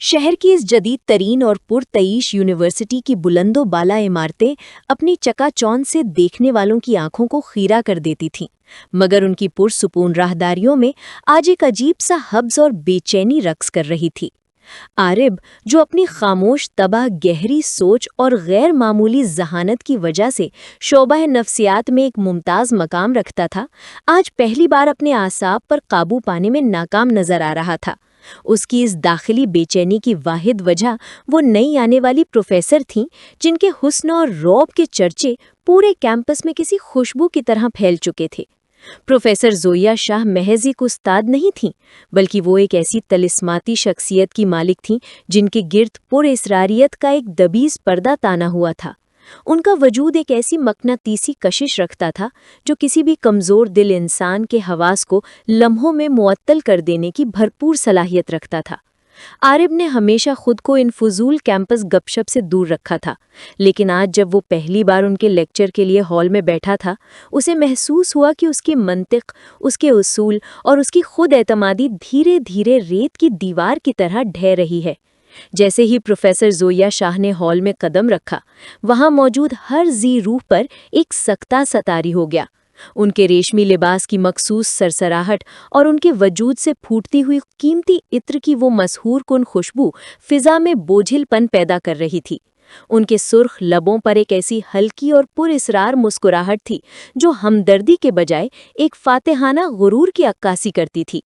शहर की इस जदीद तरीन और पुरतईश यूनिवर्सिटी की बुलंदो बाला इमारतें अपनी चकाचौंध से देखने वालों की आंखों को खीरा कर देती थीं, मगर उनकी पुरसुकून राहदारियों में आज एक अजीब सा हब्स और बेचैनी रक्स कर रही थी। आरिब, जो अपनी खामोश तबाह गहरी सोच और गैर मामूली जहानत की वजह से शोबा नफ्सियात में एक मुमताज़ मकाम रखता था, आज पहली बार अपने आसाब पर काबू पाने में नाकाम नजर आ रहा था। उसकी इस दाखिली बेचैनी की वाहिद वजह वो नई आने वाली प्रोफेसर थीं, जिनके हुस्न और रौब के चर्चे पूरे कैंपस में किसी खुशबू की तरह फैल चुके थे। प्रोफेसर जोया शाह महज एक उस्ताद नहीं थीं, बल्कि वो एक ऐसी तलिस्माती शख्सियत की मालिक थीं जिनके गिर्द पुरइसरारियत का एक दबीज पर्दा ताना हुआ था। उनका वजूद एक ऐसी मकनातीसी कशिश रखता था जो किसी भी कमज़ोर दिल इंसान के हवास को लम्हों में मुअत्तल कर देने की भरपूर सलाहियत रखता था। आरिब ने हमेशा खुद को इन फजूल कैंपस गपशप से दूर रखा था, लेकिन आज जब वो पहली बार उनके लेक्चर के लिए हॉल में बैठा था, उसे महसूस हुआ कि उसकी मंतिक, उसके उसूल और उसकी खुद एतमादी धीरे धीरे रेत की दीवार की तरह ढह रही है। जैसे ही प्रोफेसर जोया शाह ने हॉल में कदम रखा, वहां मौजूद हर जी रूह पर एक सकता सतारी हो गया। उनके रेशमी लिबास की मखसूस सरसराहट और उनके वजूद से फूटती हुई कीमती इत्र की वो मसहूर कुन खुशबू फिजा में बोझिलपन पैदा कर रही थी। उनके सुर्ख लबों पर एक ऐसी हल्की और पुरइसरार मुस्कुराहट थी जो हमदर्दी के बजाय एक फातिहाना गुरूर की अक्कासी करती थी।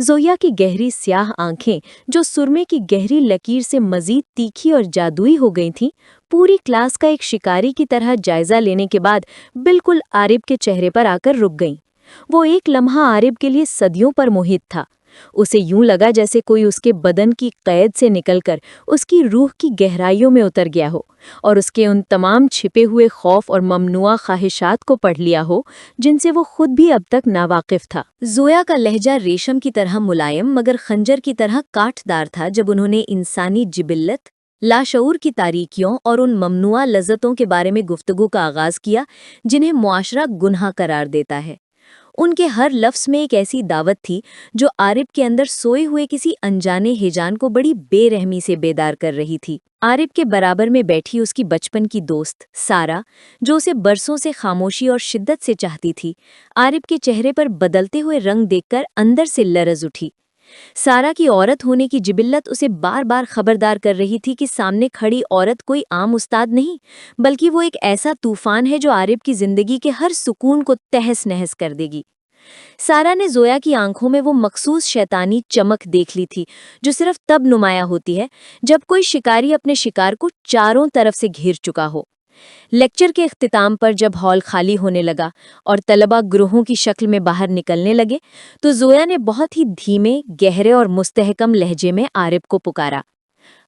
जोया की गहरी स्याह आंखें, जो सुरमे की गहरी लकीर से मजीद तीखी और जादुई हो गई थीं, पूरी क्लास का एक शिकारी की तरह जायजा लेने के बाद बिल्कुल आरिब के चेहरे पर आकर रुक गईं। वो एक लम्हा आरिब के लिए सदियों पर मोहित था। उसे यूं लगा जैसे कोई उसके बदन की कैद से निकलकर उसकी रूह की गहराइयों में उतर गया हो और उसके उन तमाम छिपे हुए खौफ और ममनुआ ख्वाहिशात को पढ़ लिया हो जिनसे वो खुद भी अब तक नावाकिफ था। जोया का लहजा रेशम की तरह मुलायम मगर खंजर की तरह काटदार था जब उन्होंने इंसानी जिबिल्लत, लाशऊर की तारीकियों और उन ममनुआ लज़्ज़तों के बारे में गुफ्तगू का आगाज़ किया जिन्हें मुआशरा गुनाह करार देता है। उनके हर लफ्ज़ में एक ऐसी दावत थी जो आरिब के अंदर सोए हुए किसी अनजाने हिजान को बड़ी बेरहमी से बेदार कर रही थी। आरिब के बराबर में बैठी उसकी बचपन की दोस्त सारा, जो उसे बरसों से खामोशी और शिद्दत से चाहती थी, आरिब के चेहरे पर बदलते हुए रंग देखकर अंदर से लरज़ उठी। सारा की औरत होने की जिबिल्लत उसे बार बार खबरदार कर रही थी कि सामने खड़ी औरत कोई आम उस्ताद नहीं, बल्कि वो एक ऐसा तूफान है जो आरिब की जिंदगी के हर सुकून को तहस नहस कर देगी। सारा ने जोया की आंखों में वो मखसूस शैतानी चमक देख ली थी जो सिर्फ तब नुमाया होती है जब कोई शिकारी अपने शिकार को चारों तरफ से घेर चुका हो। लेक्चर के इख्तिताम पर जब हॉल खाली होने लगा और तलबा ग्रोहों की शक्ल में बाहर निकलने लगे, तो जोया ने बहुत ही धीमे, गहरे और मुस्तहकम लहजे में आरिब को पुकारा।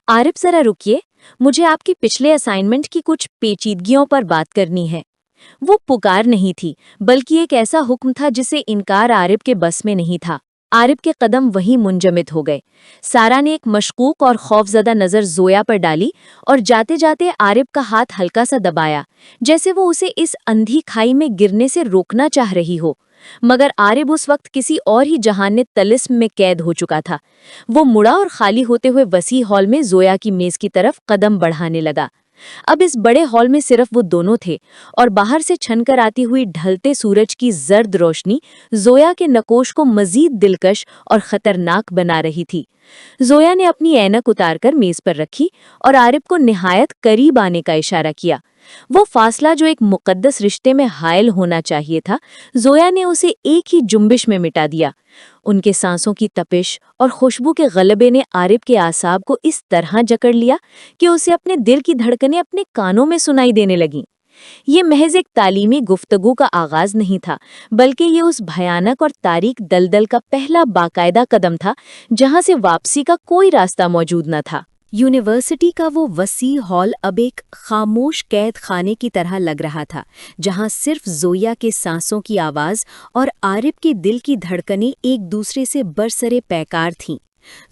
आरिब, जरा रुकिए, मुझे आपके पिछले असाइनमेंट की कुछ पेचीदगियों पर बात करनी है। वो पुकार नहीं थी, बल्कि एक ऐसा हुक्म था जिसे इनकार आरिब के बस में नहीं था। आरिब के कदम वहीं मुंजमिद हो गए। सारा ने एक मशकूक और खौफजदा नज़र जोया पर डाली और जाते जाते आरिब का हाथ हल्का सा दबाया, जैसे वो उसे इस अंधी खाई में गिरने से रोकना चाह रही हो। मगर आरिब उस वक्त किसी और ही जहान तलिस्म में कैद हो चुका था। वो मुड़ा और खाली होते हुए वसी हॉल में जोया की मेज की तरफ कदम बढ़ाने लगा। अब इस बड़े हॉल में सिर्फ वो दोनों थे और बाहर से छनकर आती हुई ढलते सूरज की जर्द रोशनी जोया के नकोश को मजीद दिलकश और खतरनाक बना रही थी। जोया ने अपनी ऐनक उतारकर मेज पर रखी और आरिब को निहायत करीब आने का इशारा किया। वो फासला जो एक मुकद्दस रिश्ते में हायल होना चाहिए था, जोया ने उसे एक ही जुम्बिश में मिटा दिया। उनके सांसों की तपिश और खुशबू के गलबे ने आरिब के आसाब को इस तरह जकड़ लिया कि उसे अपने दिल की धड़कनें अपने कानों में सुनाई देने लगीं। ये महज एक तालीमी गुफ्तगू का आगाज नहीं था, बल्कि ये उस भयानक और तारीक दलदल का पहला बाकायदा कदम था जहां से वापसी का कोई रास्ता मौजूद न था। यूनिवर्सिटी का वो वसी हॉल अब एक खामोश कैद खाने की तरह लग रहा था, जहां सिर्फ जोया के सांसों की आवाज़ और आरिब के दिल की धड़कनें एक दूसरे से बरसरे पैकार थीं।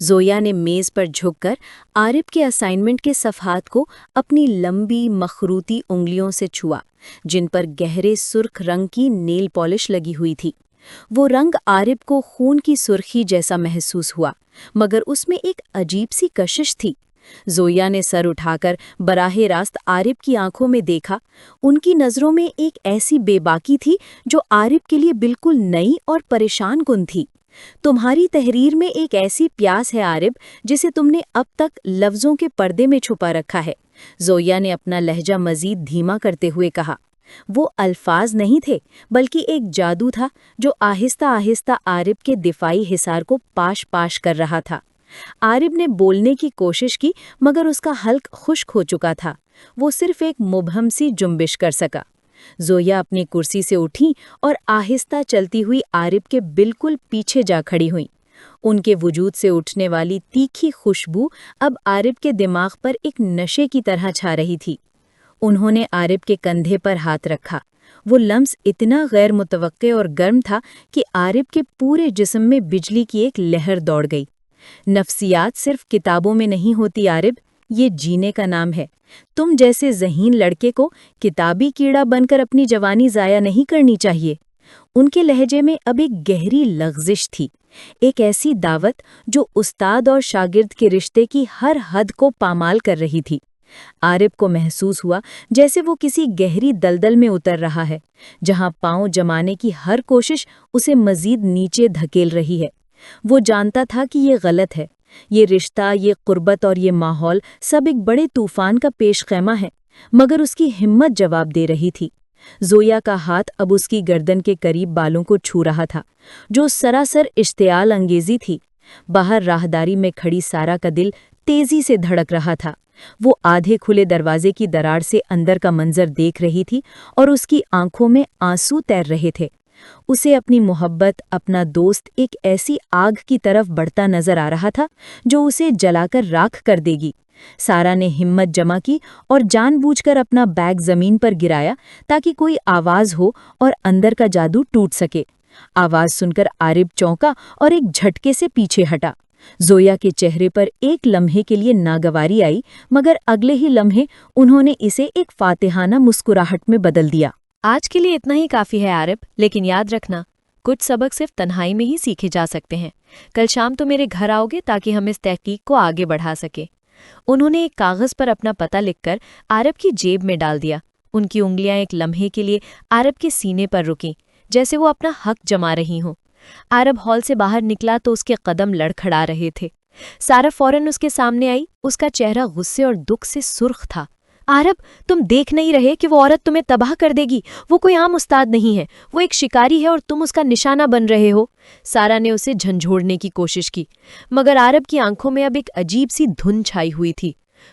जोया ने मेज़ पर झुककर आरिब के असाइनमेंट के सफ़हात को अपनी लंबी मखरूती उंगलियों से छुआ, जिन पर गहरे सुर्ख रंग की नेल पॉलिश लगी हुई थी। वो रंग आरिब को खून की सुर्खी जैसा महसूस हुआ, مگر اس میں ایک عجیب سی کشش تھی۔ زویا نے سر اٹھا کر براہ راست عارف کی آنکھوں میں دیکھا۔ ان کی نظروں میں ایک ایسی بے باکی تھی جو عارف کے لیے بالکل نئی اور پریشان کن تھی۔ تمہاری تحریر میں ایک ایسی پیاس ہے عارف جسے تم نے اب تک لفظوں کے پردے میں چھپا رکھا ہے، زویا نے اپنا لہجہ مزید دھیما کرتے ہوئے کہا۔ وہ الفاظ نہیں تھے بلکہ ایک جادو تھا جو آہستہ آہستہ عارف کے دفاعی حصار کو پاش پاش کر رہا تھا۔ عارف نے بولنے کی کوشش کی مگر اس کا حلق خشک ہو چکا تھا۔ وہ صرف ایک مبہم سی جنبش کر سکا۔ زویا اپنی کرسی سے اٹھیں اور آہستہ چلتی ہوئی عارف کے بالکل پیچھے جا کھڑی ہوئیں۔ ان کے وجود سے اٹھنے والی تیکھی خوشبو اب عارف کے دماغ پر ایک نشے کی طرح چھا رہی تھی۔ انہوں نے عارف کے کندھے پر ہاتھ رکھا۔ وہ لمس اتنا غیر متوقع اور گرم تھا کہ عارف کے پورے جسم میں بجلی کی ایک لہر دوڑ گئی۔ نفسیات صرف کتابوں میں نہیں ہوتی عارف، یہ جینے کا نام ہے۔ تم جیسے ذہین لڑکے کو کتابی کیڑا بن کر اپنی جوانی ضائع نہیں کرنی چاہیے۔ ان کے لہجے میں اب ایک گہری لغزش تھی، ایک ایسی دعوت جو استاد اور شاگرد کے رشتے کی ہر حد کو پامال کر رہی تھی۔ عارف کو محسوس ہوا جیسے وہ کسی گہری دلدل میں اتر رہا ہے، جہاں پاؤں جمانے کی ہر کوشش اسے مزید نیچے دھکیل رہی ہے۔ وہ جانتا تھا کہ یہ غلط ہے، یہ رشتہ، یہ قربت اور یہ ماحول سب ایک بڑے طوفان کا پیش خیمہ ہے، مگر اس کی ہمت جواب دے رہی تھی۔ زویا کا ہاتھ اب اس کی گردن کے قریب بالوں کو چھو رہا تھا، جو سراسر اشتعال انگیزی تھی۔ باہر راہداری میں کھڑی سارا کا دل تیزی سے دھڑک رہا تھا۔ وہ آدھے کھلے دروازے کی دراڑ سے اندر کا منظر دیکھ رہی تھی اور اس کی آنکھوں میں آنسو تیر رہے تھے۔ اسے اپنی محبت، اپنا دوست ایک ایسی آگ کی طرف بڑھتا نظر آ رہا تھا جو اسے جلا کر راکھ کر دے گی۔ سارا نے ہمت جمع کی اور جان بوجھ کر اپنا بیگ زمین پر گرایا تاکہ کوئی آواز ہو اور اندر کا جادو ٹوٹ سکے۔ آواز سن کر عارف چونکا اور ایک جھٹکے سے پیچھے ہٹا۔ زویا کے چہرے پر ایک لمحے کے لیے ناگواری آئی مگر اگلے ہی لمحے انہوں نے اسے ایک فاتحانہ مسکراہٹ میں بدل دیا۔ آج کے لیے اتنا ہی کافی ہے عارف، لیکن یاد رکھنا کچھ سبق صرف تنہائی میں ہی سیکھے جا سکتے ہیں۔ کل شام تو میرے گھر آؤ گے تاکہ ہم اس تحقیق کو آگے بڑھا سکیں۔ انہوں نے ایک کاغذ پر اپنا پتہ لکھ کر عارف کی جیب میں ڈال دیا۔ ان کی انگلیاں ایک لمحے کے لیے عارف کے سینے پر رکیں، جیسے وہ اپنا حق جما رہی ہوں۔ عارف ہال سے باہر نکلا تو اس کے قدم لڑکھڑا رہے تھے۔ سارا فوراً اس کے سامنے آئی، اس کا چہرہ غصے اور دکھ سے سرخ تھا۔ عارف، تم دیکھ نہیں رہے کہ وہ عورت تمہیں تباہ کر دے گی؟ وہ کوئی عام استاد نہیں ہے، وہ ایک شکاری ہے اور تم اس کا نشانہ بن رہے ہو۔ سارا نے اسے جھنجھوڑنے کی کوشش کی، مگر عارف کی آنکھوں میں اب ایک عجیب سی دھن چھائی ہوئی تھی۔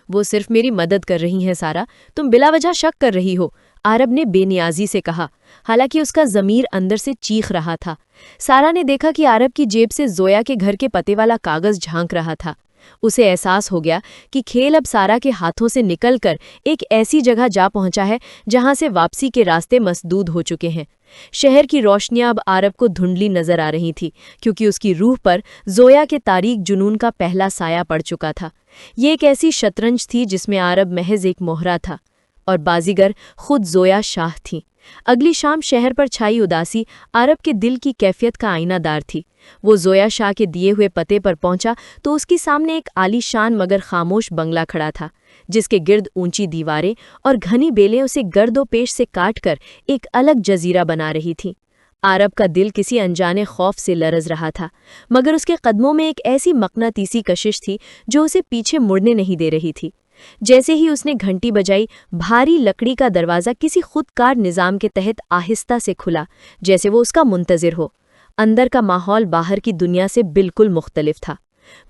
وہ صرف میری مدد کر رہی ہیں سارا، تم بلا وجہ شک کر رہی ہو، عارف نے بے نیازی سے کہا، حالانکہ اس کا ضمیر اندر سے چیخ رہا تھا۔ سارا نے دیکھا کہ عارف کی جیب سے زویا کے گھر کے پتے والا کاغذ جھانک رہا تھا۔ اسے احساس ہو گیا کہ کھیل اب سارا کے ہاتھوں سے نکل کر ایک ایسی جگہ جا پہنچا ہے جہاں سے واپسی کے راستے مسدود ہو چکے ہیں۔ شہر کی روشنیاں اب عارف کو دھندلی نظر آ رہی تھی کیونکہ اس کی روح پر زویا کے تاریک جنون کا پہلا سایہ پڑ چکا تھا۔ یہ ایک ایسی شطرنج تھی جس میں عارف محض ایک مہرہ تھا اور بازیگر خود زویا شاہ تھی۔ اگلی شام شہر پر چھائی اداسی عارف کے دل کی کیفیت کا آئینہ دار تھی۔ وہ زویا شاہ کے دیے ہوئے پتے پر پہنچا تو اس کی سامنے ایک عالی شان مگر خاموش بنگلہ کھڑا تھا، جس کے گرد اونچی دیواریں اور گھنی بیلیں اسے گرد و پیش سے کاٹ کر ایک الگ جزیرہ بنا رہی تھیں۔ عارف کا دل کسی انجانے خوف سے لرز رہا تھا، مگر اس کے قدموں میں ایک ایسی مقناطیسی کشش تھی جو اسے پیچھے مڑنے نہیں دے رہی تھی۔ جیسے ہی اس نے گھنٹی بجائی، بھاری لکڑی کا دروازہ کسی خود کار نظام کے تحت آہستہ سے کھلا، جیسے وہ اس کا منتظر ہو۔ اندر کا ماحول باہر کی دنیا سے بالکل مختلف تھا۔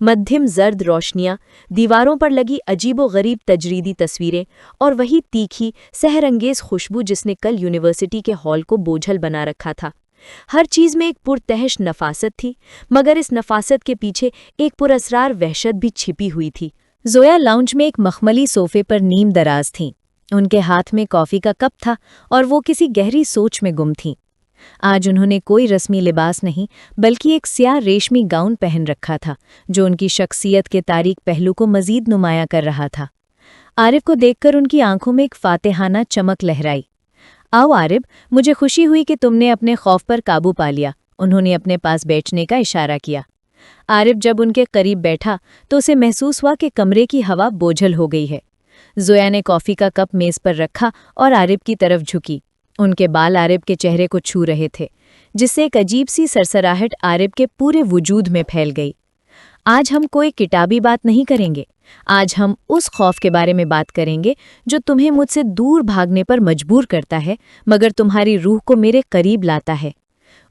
مدھم زرد روشنیاں، دیواروں پر لگی عجیب و غریب تجریدی تصویریں اور وہی تیکھی سحر انگیز خوشبو جس نے کل یونیورسٹی کے ہال کو بوجھل بنا رکھا تھا۔ ہر چیز میں ایک پرتحش نفاست تھی، مگر اس نفاست کے پیچھے ایک پراسرار وحشت بھی چھپی ہوئی تھی۔ زویا لاؤنج میں ایک مخملی صوفے پر نیم دراز تھیں۔ ان کے ہاتھ میں کافی کا کپ تھا اور وہ کسی گہری سوچ میں گم تھیں۔ آج انہوں نے کوئی رسمی لباس نہیں بلکہ ایک سیاہ ریشمی گاؤن پہن رکھا تھا جو ان کی شخصیت کے تاریک پہلو کو مزید نمایاں کر رہا تھا۔ عارف کو دیکھ کر ان کی آنکھوں میں ایک فاتحانہ چمک لہرائی۔ آؤ عارف، مجھے خوشی ہوئی کہ تم نے اپنے خوف پر قابو پا لیا، انہوں نے اپنے پاس بیٹھنے کا اشارہ کیا۔ आरिफ जब उनके करीब बैठा तो उसे महसूस हुआ कि कमरे की हवा बोझल हो गई है। जोया ने कॉफ़ी का कप मेज़ पर रखा और आरिफ की तरफ झुकी। उनके बाल आरिफ के चेहरे को छू रहे थे, जिससे एक अजीब सी सरसराहट आरिफ के पूरे वजूद में फैल गई। आज हम कोई किताबी बात नहीं करेंगे। आज हम उस खौफ के बारे में बात करेंगे जो तुम्हें मुझसे दूर भागने पर मजबूर करता है, मगर तुम्हारी रूह को मेरे करीब लाता है।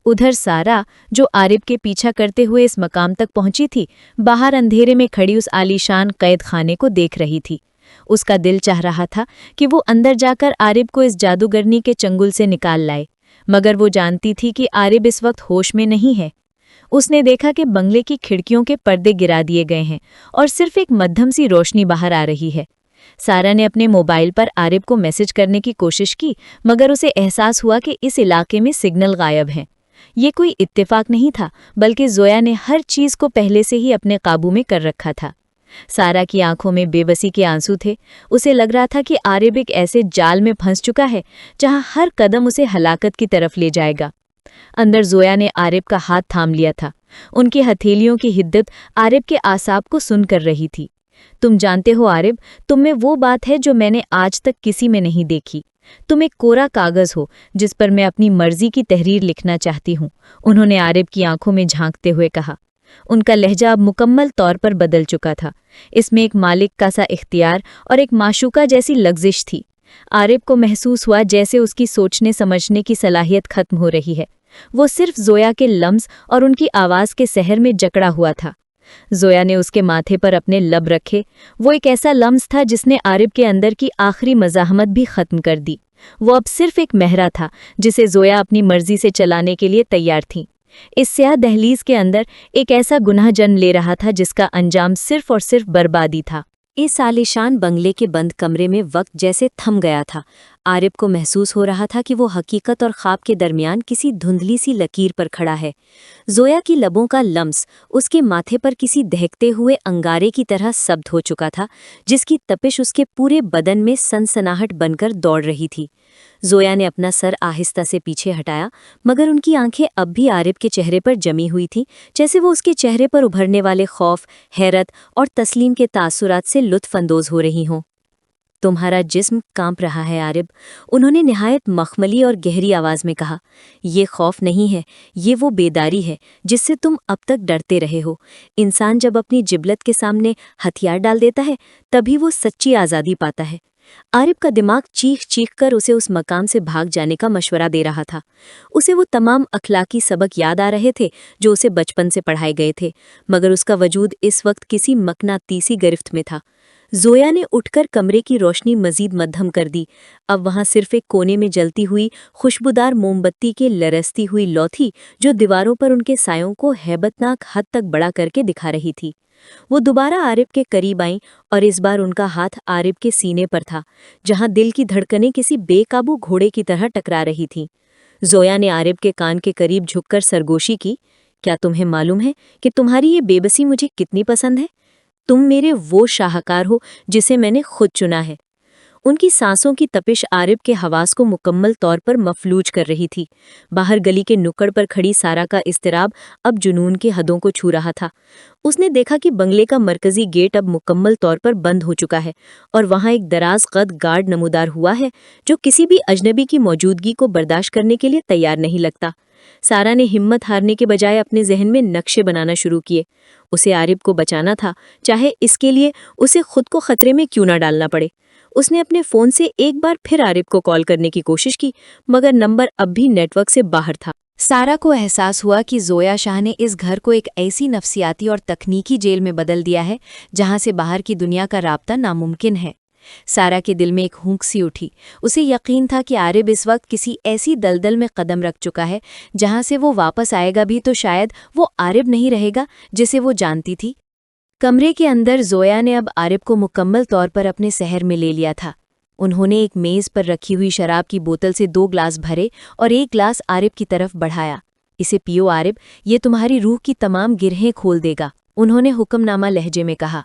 उधर सारा, जो आरिफ के पीछा करते हुए इस मकाम तक पहुंची थी, बाहर अंधेरे में खड़ी उस आलीशान कैद खाने को देख रही थी। उसका दिल चाह रहा था कि वो अंदर जाकर आरिफ को इस जादूगरनी के चंगुल से निकाल लाए, मगर वो जानती थी कि आरिफ इस वक्त होश में नहीं है। उसने देखा कि बंगले की खिड़कियों के पर्दे गिरा दिए गए हैं और सिर्फ एक मध्यम सी रोशनी बाहर आ रही है। सारा ने अपने मोबाइल पर आरिफ को मैसेज करने की कोशिश की, मगर उसे एहसास हुआ कि इस इलाके में सिग्नल गायब हैं। ये कोई इत्तेफाक नहीं था, बल्कि जोया ने हर चीज़ को पहले से ही अपने काबू में कर रखा था। सारा की आंखों में बेबसी के आंसू थे। उसे लग रहा था कि आरिफ एक ऐसे जाल में फंस चुका है जहां हर कदम उसे हलाकत की तरफ ले जाएगा। अंदर जोया ने आरिफ का हाथ थाम लिया था। उनकी हथेलियों की हिद्दत आरिफ के आसाब को सुन कर रही थी। तुम जानते हो आरिफ, तुम में वो बात है जो मैंने आज तक किसी में नहीं देखी। तुम एक कोरा कागज हो जिस पर मैं अपनी मर्जी की तहरीर लिखना चाहती हूँ, उन्होंने आरिफ की आंखों में झांकते हुए कहा। उनका लहजा अब मुकम्मल तौर पर बदल चुका था। इसमें एक मालिक का सा इख्तियार और एक माशूका जैसी लग्जिश थी। आरिफ को महसूस हुआ जैसे उसकी सोचने समझने की सलाहियत खत्म हो रही है। वो सिर्फ जोया के लम्स और उनकी आवाज़ के सहर में जकड़ा हुआ था। जोया ने उसके माथे पर अपने लब रखे। वो एक ऐसा लम्स था जिसने आरिफ के अंदर की आखिरी मज़ाहमत भी ख़त्म कर दी। वो अब सिर्फ एक महरा था जिसे जोया अपनी मर्जी से चलाने के लिए तैयार थी। इस स्याह दहलीज के अंदर एक ऐसा गुनाह जन्म ले रहा था जिसका अंजाम सिर्फ और सिर्फ बर्बादी था। इस आलीशान बंगले के बंद कमरे में वक्त जैसे थम गया था। आरिफ को महसूस हो रहा था कि वो हकीकत और ख्वाब के दरमियान किसी धुंधली सी लकीर पर खड़ा है। जोया की लबों का लम्स उसके माथे पर किसी दहकते हुए अंगारे की तरह सब्त हो चुका था, जिसकी तपिश उसके पूरे बदन में सनसनाहट बनकर दौड़ रही थी। जोया ने अपना सर आहिस्ता से पीछे हटाया, मगर उनकी आंखें अब भी आरिफ के चेहरे पर जमी हुई थीं, जैसे वो उसके चेहरे पर उभरने वाले खौफ, हैरत और तस्लीम के तासुरात से लुत्फ अंदोज हो रही हों। तुम्हारा जिस्म कांप रहा है आरिफ, उन्होंने निहायत मखमली और गहरी आवाज़ में कहा। ये खौफ नहीं है, ये वो बेदारी है जिससे तुम अब तक डरते रहे हो। इंसान जब अपनी जिबलत के सामने हथियार डाल देता है, तभी वो सच्ची आज़ादी पाता है। आरिफ का दिमाग चीख चीख कर उसे उस मकाम से भाग जाने का मशवरा दे रहा था। उसे वो तमाम अखलाकी सबक याद आ रहे थे जो उसे बचपन से पढ़ाए गए थे, मगर उसका वजूद इस वक्त किसी मकनातीसी गिरफ्त में था। जोया ने उठकर कमरे की रोशनी मजीद मध्यम कर दी। अब वहां सिर्फ एक कोने में जलती हुई खुशबूदार मोमबत्ती के लरसती हुई लौ थी, जो दीवारों पर उनके सायों को हैबतनाक हद तक बड़ा करके दिखा रही थी। वो दोबारा आरिफ के करीब आईं और इस बार उनका हाथ आरिफ के सीने पर था, जहां दिल की धड़कनें किसी बेकाबू घोड़े की तरह टकरा रही थीं। जोया ने आरिफ के कान के करीब झुककर सरगोशी की। क्या तुम्हें मालूम है कि तुम्हारी ये बेबसी मुझे कितनी पसंद है? तुम मेरे वो शाहकार हो जिसे मैंने खुद चुना है। उनकी सांसों की तपिश आरिफ के हवास को मुकम्मल तौर पर मफलूज कर रही थी। बाहर गली के नुक्कड़ पर खड़ी सारा का इस्तिराब अब जुनून के हदों को छू रहा था। उसने देखा कि बंगले का मरकजी गेट अब मुकम्मल तौर पर बंद हो चुका है और वहां एक दराज कद गार्ड नमूदार हुआ है जो किसी भी अजनबी की मौजूदगी को बर्दाश्त करने के लिए तैयार नहीं लगता। सारा ने हिम्मत हारने के बजाय अपने जहन में नक्शे बनाना शुरू किए। उसे आरिफ को बचाना था, चाहे इसके लिए उसे खुद को खतरे में क्यों ना डालना पड़े। उसने अपने फ़ोन से एक बार फिर आरिफ को कॉल करने की कोशिश की, मगर नंबर अब भी नेटवर्क से बाहर था। सारा को एहसास हुआ कि जोया शाह ने इस घर को एक ऐसी नफसियाती और तकनीकी जेल में बदल दिया है जहां से बाहर की दुनिया का राब्ता नामुमकिन है। सारा के दिल में एक हूंक सी उठी। उसे यकीन था कि आरिफ इस वक्त किसी ऐसी दलदल में कदम रख चुका है जहां से वो वापस आएगा भी तो शायद वो आरिफ नहीं रहेगा जिसे वो जानती थी। कमरे के अंदर जोया ने अब आरिफ को मुकम्मल तौर पर अपने सहर में ले लिया था। उन्होंने एक मेज़ पर रखी हुई शराब की बोतल से 2 ग्लास भरे और एक ग्लास आरिफ की तरफ बढ़ाया। इसे पियो आरिफ, ये तुम्हारी रूह की तमाम गिरहें खोल देगा, उन्होंने हुक्मनामा लहजे में कहा।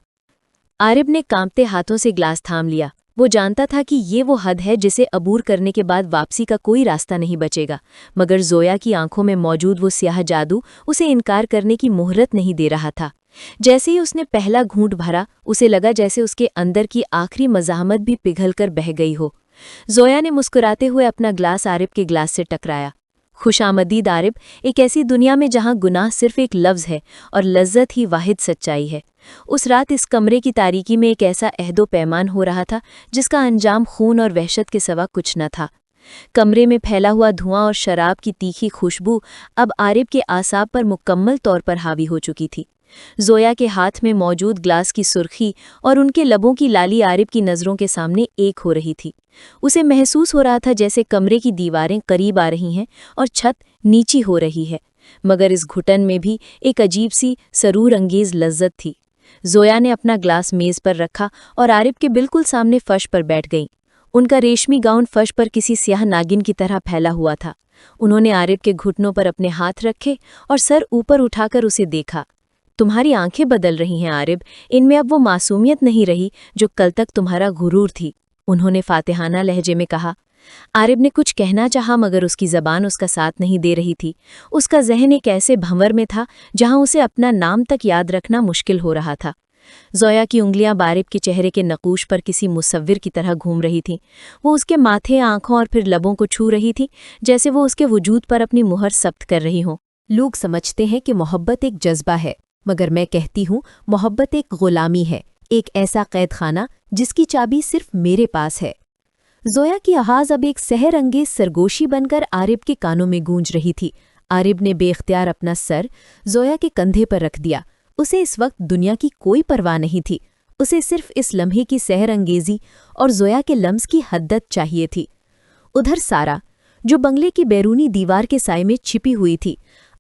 आरिफ ने कांपते हाथों से ग्लास थाम लिया। وہ جانتا تھا کہ یہ وہ حد ہے جسے عبور کرنے کے بعد واپسی کا کوئی راستہ نہیں بچے گا، مگر زویا کی آنکھوں میں موجود وہ سیاہ جادو اسے انکار کرنے کی مہلت نہیں دے رہا تھا۔ جیسے ہی اس نے پہلا گھونٹ بھرا، اسے لگا جیسے اس کے اندر کی آخری مزاحمت بھی پگھل کر بہہ گئی ہو۔ زویا نے مسکراتے ہوئے اپنا گلاس عارف کے گلاس سے ٹکرایا۔ خوش آمدید عارف، ایک ایسی دنیا میں جہاں گناہ صرف ایک لفظ ہے اور لذت ہی واحد سچائی ہے۔ اس رات اس کمرے کی تاریکی میں ایک ایسا عہد و پیمان ہو رہا تھا جس کا انجام خون اور وحشت کے سوا کچھ نہ تھا۔ کمرے میں پھیلا ہوا دھواں اور شراب کی تیکھی خوشبو اب عارف کے اعصاب پر مکمل طور پر حاوی ہو چکی تھی۔ زویا کے ہاتھ میں موجود گلاس کی سرخی اور ان کے لبوں کی لالی عارف کی نظروں کے سامنے ایک ہو رہی تھی۔ اسے محسوس ہو رہا تھا جیسے کمرے کی دیواریں قریب آ رہی ہیں اور چھت نیچی ہو رہی ہے، مگر اس گھٹن میں بھی ایک عجیب سی سرور انگیز لذت تھی۔ زویا نے اپنا گلاس میز پر رکھا اور عارف کے بالکل سامنے فرش پر بیٹھ گئیں۔ ان کا ریشمی گاؤن فرش پر کسی سیاہ ناگن کی طرح پھیلا ہوا تھا۔ انہوں نے عارف کے گھٹنوں پر اپنے ہاتھ رکھے اور سر اوپر اٹھا کر اسے دیکھا۔ تمہاری آنکھیں بدل رہی ہیں عارف، ان میں اب وہ معصومیت نہیں رہی جو کل تک تمہارا غرور تھی، انہوں نے فاتحانہ لہجے میں کہا۔ عارف نے کچھ کہنا چاہا مگر اس کی زبان اس کا ساتھ نہیں دے رہی تھی۔ اس کا ذہن ایک ایسے بھنور میں تھا جہاں اسے اپنا نام تک یاد رکھنا مشکل ہو رہا تھا۔ زویا کی انگلیاں عارف کے چہرے کے نقوش پر کسی مصور کی طرح گھوم رہی تھیں۔ وہ اس کے ماتھے، آنکھوں اور پھر لبوں کو چھو رہی تھی جیسے وہ اس کے وجود پر اپنی مہر ثبت کر رہی ہوں۔ لوگ سمجھتے ہیں کہ محبت ایک جذبہ ہے، مگر میں کہتی ہوں محبت ایک غلامی ہے، ایک ایسا قید خانہ جس کی چابی صرف میرے پاس ہے۔ زویا کی آواز اب ایک سحر انگیز سرگوشی بن کر عارف کے کانوں میں گونج رہی تھی۔ عارف نے بے اختیار اپنا سر زویا کے کندھے پر رکھ دیا۔ اسے اس وقت دنیا کی کوئی پرواہ نہیں تھی، اسے صرف اس لمحے کی سحر انگیزی اور زویا کے لمس کی حدت چاہیے تھی۔ ادھر سارا، جو بنگلے کی بیرونی دیوار کے سائے میں چھپی ہوئی تھی،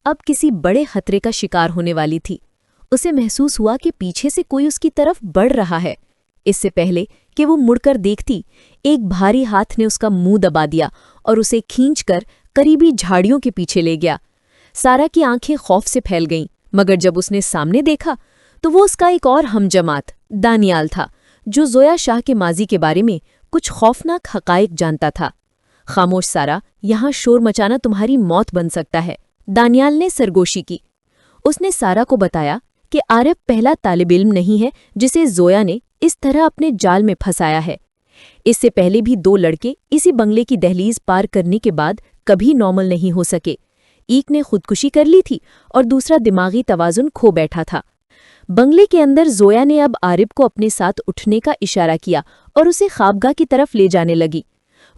اب کسی بڑے خطرے کا شکار ہونے والی تھی۔ اسے محسوس ہوا کہ پیچھے سے کوئی اس کی طرف بڑھ رہا ہے۔ اس سے پہلے کہ وہ مڑ کر دیکھتی، ایک بھاری ہاتھ نے اس کا منہ دبا دیا اور اسے کھینچ کر قریبی جھاڑیوں کے پیچھے لے گیا۔ سارا کی آنکھیں خوف سے پھیل گئیں، مگر جب اس نے سامنے دیکھا تو وہ اس کا ایک اور ہم جماعت دانیال تھا، جو زویا شاہ کے ماضی کے بارے میں کچھ خوفناک حقائق جانتا تھا۔ خاموش سارا، یہاں شور مچانا تمہاری موت بن سکتا ہے، دانیال نے سرگوشی کی۔ اس نے سارا کو بتایا کہ عارف پہلا طالب علم نہیں ہے جسے زویا نے اس طرح اپنے جال میں پھنسایا ہے۔ اس سے پہلے بھی 2 لڑکے اسی بنگلے کی دہلیز پار کرنے کے بعد کبھی نارمل نہیں ہو سکے۔ ایک نے خودکشی کر لی تھی اور دوسرا دماغی توازن کھو بیٹھا تھا۔ بنگلے کے اندر زویا نے اب عارف کو اپنے ساتھ اٹھنے کا اشارہ کیا اور اسے خوابگاہ کی طرف لے جانے لگی۔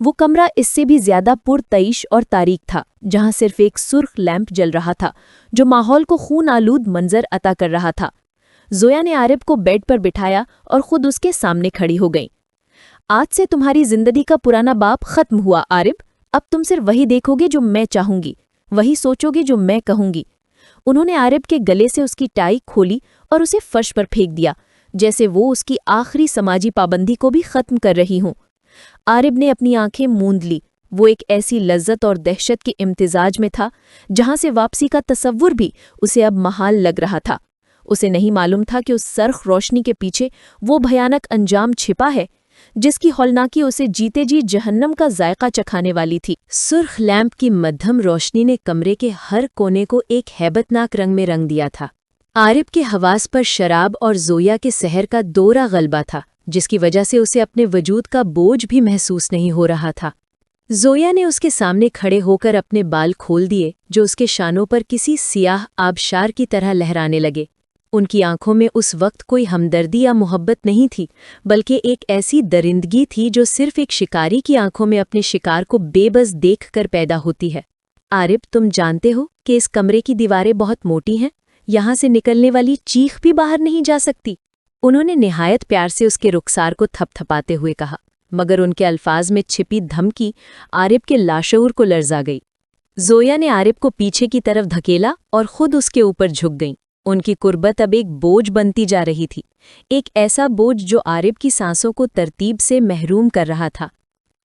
وہ کمرہ اس سے بھی زیادہ پرتعیش اور تاریک تھا، جہاں صرف ایک سرخ لیمپ جل رہا تھا جو ماحول کو خون آلود منظر عطا کر رہا تھا۔ زویا نے عارف کو بیڈ پر بٹھایا اور خود اس کے سامنے کھڑی ہو گئی۔ آج سے تمہاری زندگی کا پرانا باب ختم ہوا عارف، اب تم صرف وہی دیکھو گے جو میں چاہوں گی، وہی سوچو گے جو میں کہوں گی۔ انہوں نے عارف کے گلے سے اس کی ٹائی کھولی اور اسے فرش پر پھینک دیا، جیسے وہ اس کی آخری سماجی پابندی کو بھی ختم کر رہی ہوں۔ عارف نے اپنی آنکھیں موند لی۔ وہ ایک ایسی لذت اور دہشت کے امتزاج میں تھا جہاں سے واپسی کا تصور بھی اسے اب محال لگ رہا تھا۔ اسے نہیں معلوم تھا کہ اس سرخ روشنی کے پیچھے وہ بھیانک انجام چھپا ہے جس کی ہولناکی اسے جیتے جی جہنم کا ذائقہ چکھانے والی تھی۔ سرخ لیمپ کی مدھم روشنی نے کمرے کے ہر کونے کو ایک ہیبتناک رنگ میں رنگ دیا تھا۔ عارف کے حواس پر شراب اور زویا کے سحر کا دوہرا غلبہ تھا، جس کی وجہ سے اسے اپنے وجود کا بوجھ بھی محسوس نہیں ہو رہا تھا۔ زویا نے اس کے سامنے کھڑے ہو کر اپنے بال کھول دیے جو اس کے شانوں پر کسی سیاہ آبشار کی طرح لہرانے لگے۔ ان کی آنکھوں میں اس وقت کوئی ہمدردی یا محبت نہیں تھی، بلکہ ایک ایسی درندگی تھی جو صرف ایک شکاری کی آنکھوں میں اپنے شکار کو بے بس دیکھ کر پیدا ہوتی ہے۔ عارف، تم جانتے ہو کہ اس کمرے کی دیواریں بہت موٹی ہیں، یہاں سے نکلنے والی چیخ بھی باہر نہیں جا سکتی۔ انہوں نے نہایت پیار سے اس کے رخسار کو تھپ تھپاتے ہوئے کہا، مگر ان کے الفاظ میں چھپی دھمکی عارف کے لاشعور کو لرزا گئی۔ زویا نے عارف کو پیچھے کی طرف دھکیلا اور خود اس کے اوپر جھک گئیں۔ ان کی قربت اب ایک بوجھ بنتی جا رہی تھی، ایک ایسا بوجھ جو عارف کی سانسوں کو ترتیب سے محروم کر رہا تھا۔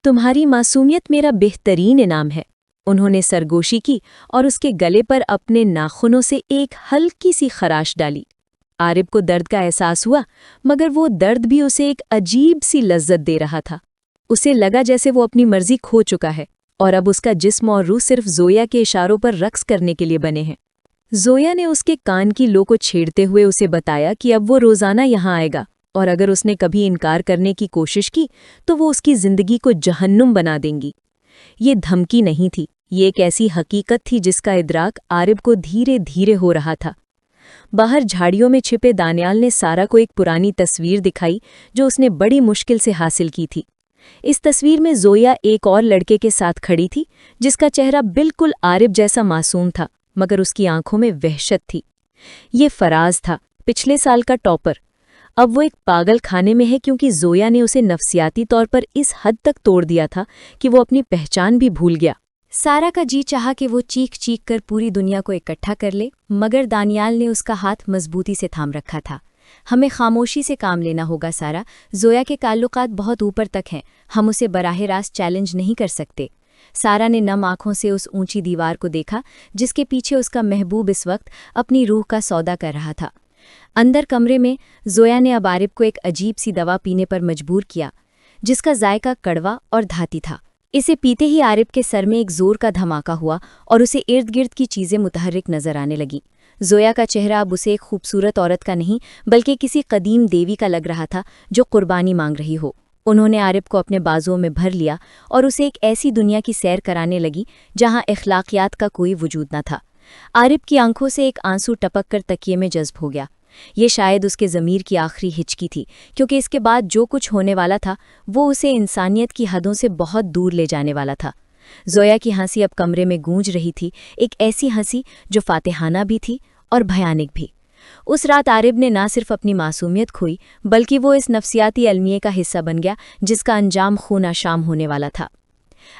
تمہاری معصومیت میرا بہترین انعام ہے، انہوں نے سرگوشی کی اور اس کے گلے پر اپنے ناخنوں سے ایک ہلکی سی خراش ڈالی۔ आरिब को दर्द का एहसास हुआ, मगर वो दर्द भी उसे एक अजीब सी लज्जत दे रहा था। उसे लगा जैसे वो अपनी मर्जी खो चुका है और अब उसका जिस्म और रूह सिर्फ ज़ोया के इशारों पर रक्स करने के लिए बने हैं। ज़ोया ने उसके कान की लो को छेड़ते हुए उसे बताया कि अब वो रोज़ाना यहाँ आएगा और अगर उसने कभी इनकार करने की कोशिश की तो वो उसकी ज़िंदगी को जहन्नुम बना देंगी। ये धमकी नहीं थी, ये एक ऐसी हकीकत थी जिसका इदराक आरिब को धीरे धीरे हो रहा था। बाहर झाड़ियों में छिपे दानियाल ने सारा को एक पुरानी तस्वीर दिखाई जो उसने बड़ी मुश्किल से हासिल की थी। इस तस्वीर में ज़ोया एक और लड़के के साथ खड़ी थी जिसका चेहरा बिल्कुल आरिब जैसा मासूम था, मगर उसकी आंखों में वहशत थी। ये फराज था, पिछले साल का टॉपर। अब वो एक पागल खाने में है क्योंकि ज़ोया ने उसे नफ्सियाती तौर पर इस हद तक तोड़ दिया था कि वो अपनी पहचान भी भूल गया। सारा का जी चाहा कि वो चीख चीख कर पूरी दुनिया को इकट्ठा कर ले, मगर दानियाल ने उसका हाथ मजबूती से थाम रखा था। हमें खामोशी से काम लेना होगा सारा, ज़ोया के ताल्लुकात बहुत ऊपर तक हैं, हम उसे बराह रास्त चैलेंज नहीं कर सकते। सारा ने नम आंखों से उस ऊंची दीवार को देखा जिसके पीछे उसका महबूब इस वक्त अपनी रूह का सौदा कर रहा था। अंदर कमरे में ज़ोया ने अब आरिब को एक अजीब सी दवा पीने पर मजबूर किया जिसका जायका कड़वा और धाती था। इसे पीते ही आरिब के सर में एक जोर का धमाका हुआ और उसे इर्द गिर्द की चीज़ें मुतहर्रिक नजर आने लगीं। ज़ोया का चेहरा अब उसे एक खूबसूरत औरत का नहीं बल्कि किसी कदीम देवी का लग रहा था जो कुर्बानी मांग रही हो। उन्होंने आरिब को अपने बाजुओं में भर लिया और उसे एक ऐसी दुनिया की सैर कराने लगी जहां अखलाकियात का कोई वजूद न था। आरिब की आंखों से एक आंसू टपक कर तकिए में जज्ब हो गया। ये शायद उसके ज़मीर की आखिरी हिचकी थी, क्योंकि इसके बाद जो कुछ होने वाला था वो उसे इंसानियत की हदों से बहुत दूर ले जाने वाला था। ज़ोया की हंसी अब कमरे में गूंज रही थी, एक ऐसी हंसी जो फातिहाना भी थी और भयानक भी। उस रात आरिब ने ना सिर्फ अपनी मासूमियत खोई बल्कि वो इस नफ्सियाती अलमिये का हिस्सा बन गया जिसका अंजाम खूना शाम होने वाला था।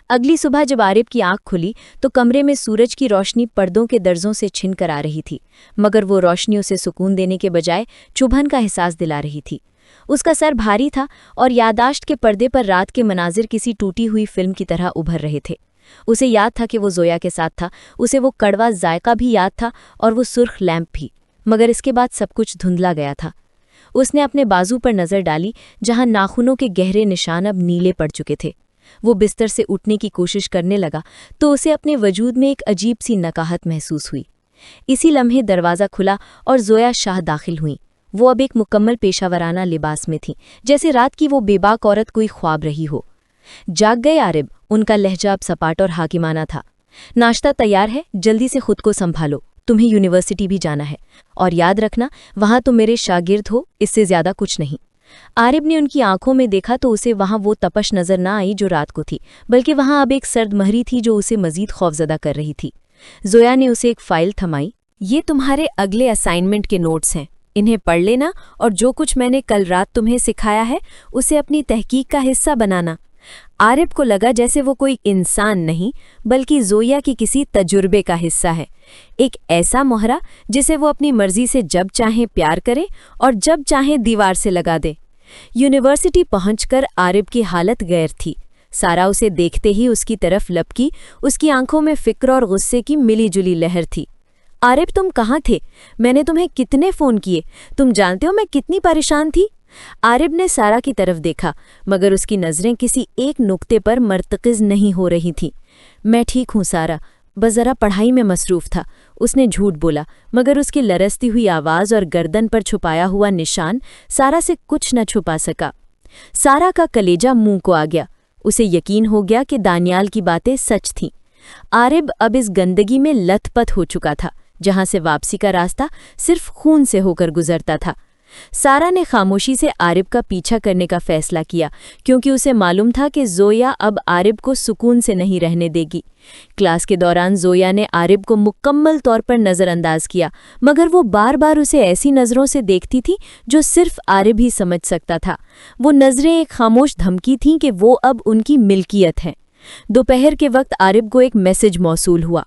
अगली सुबह जब आरिब की आंख खुली तो कमरे में सूरज की रोशनी पर्दों के दर्जों से छिन कर आ रही थी, मगर वो रोशनी उसे सुकून देने के बजाय चुभन का एहसास दिला रही थी। उसका सर भारी था और यादाश्त के पर्दे पर रात के मनाजिर किसी टूटी हुई फिल्म की तरह उभर रहे थे। उसे याद था कि वो ज़ोया के साथ था, उसे वो कड़वा जायका भी याद था और वो सुर्ख लैंप भी, मगर इसके बाद सब कुछ धुंधला गया था। उसने अपने बाजू पर नज़र डाली जहां नाखूनों के गहरे निशान अब नीले पड़ चुके थे। वो बिस्तर से उठने की कोशिश करने लगा तो उसे अपने वजूद में एक अजीब सी नकाहत महसूस हुई। इसी लम्हे दरवाज़ा खुला और ज़ोया शाह दाखिल हुई। वो अब एक मुकम्मल पेशावराना लिबास में थी, जैसे रात की वो बेबाक औरत कोई ख्वाब रही हो। जाग गए आरिब, उनका लहजा अब सपाट और हाकिमाना था। नाश्ता तैयार है, जल्दी से खुद को संभालो, तुम्हें यूनिवर्सिटी भी जाना है और याद रखना वहां तुम मेरे शागिर्द हो, इससे ज्यादा कुछ नहीं। आरिब ने उनकी आंखों में देखा तो उसे वहां वो तपश नजर ना आई जो रात को थी, बल्कि वहां अब एक सर्द महरी थी जो उसे मजीद खौफजदा कर रही थी। ज़ोया ने उसे एक फाइल थमाई। ये तुम्हारे अगले असाइनमेंट के नोट्स हैं, इन्हें पढ़ लेना और जो कुछ मैंने कल रात तुम्हें सिखाया है उसे अपनी तहकीक का हिस्सा बनाना। आरिब को लगा जैसे वो कोई इंसान नहीं बल्कि ज़ोया की किसी तजुर्बे का हिस्सा है, एक ऐसा मोहरा जिसे वो अपनी मर्जी से जब चाहे प्यार करे और जब चाहे दीवार से लगा दे। यूनिवर्सिटी पहुंचकर आरिब की हालत गैर थी। सारा उसे देखते ही उसकी तरफ लपकी, उसकी आंखों में फिक्र और गुस्से की मिली जुली लहर थी। आरिब तुम कहाँ थे? मैंने तुम्हें कितने फ़ोन किए, तुम जानते हो मैं कितनी परेशान थी। आरिब ने सारा की तरफ देखा, मगर उसकी नज़रें किसी एक नुक्ते पर मर्तकिज़ नहीं हो रही थीं। मैं ठीक हूँ सारा, बस ज़रा पढ़ाई में मसरूफ़ था, उसने झूठ बोला, मगर उसकी लरसती हुई आवाज़ और गर्दन पर छुपाया हुआ निशान सारा से कुछ न छुपा सका। सारा का कलेजा मुंह को आ गया। उसे यकीन हो गया कि दानियाल की बातें सच थीं। आरिब अब इस गंदगी में लथपथ हो चुका था जहां से वापसी का रास्ता सिर्फ खून से होकर गुजरता था। सारा ने खामोशी से आरिब का पीछा करने का फैसला किया, क्योंकि उसे मालूम था कि ज़ोया अब आरिब को सुकून से नहीं रहने देगी। क्लास के दौरान ज़ोया ने आरिब को मुकम्मल तौर पर नज़रअंदाज किया, मगर वो बार बार उसे ऐसी नज़रों से देखती थी जो सिर्फ आरिब ही समझ सकता था। वो नज़रें एक खामोश धमकी थीं कि वो अब उनकी मिल्कियत हैं। दोपहर के वक्त आरिब को एक मैसेज मौसूल हुआ।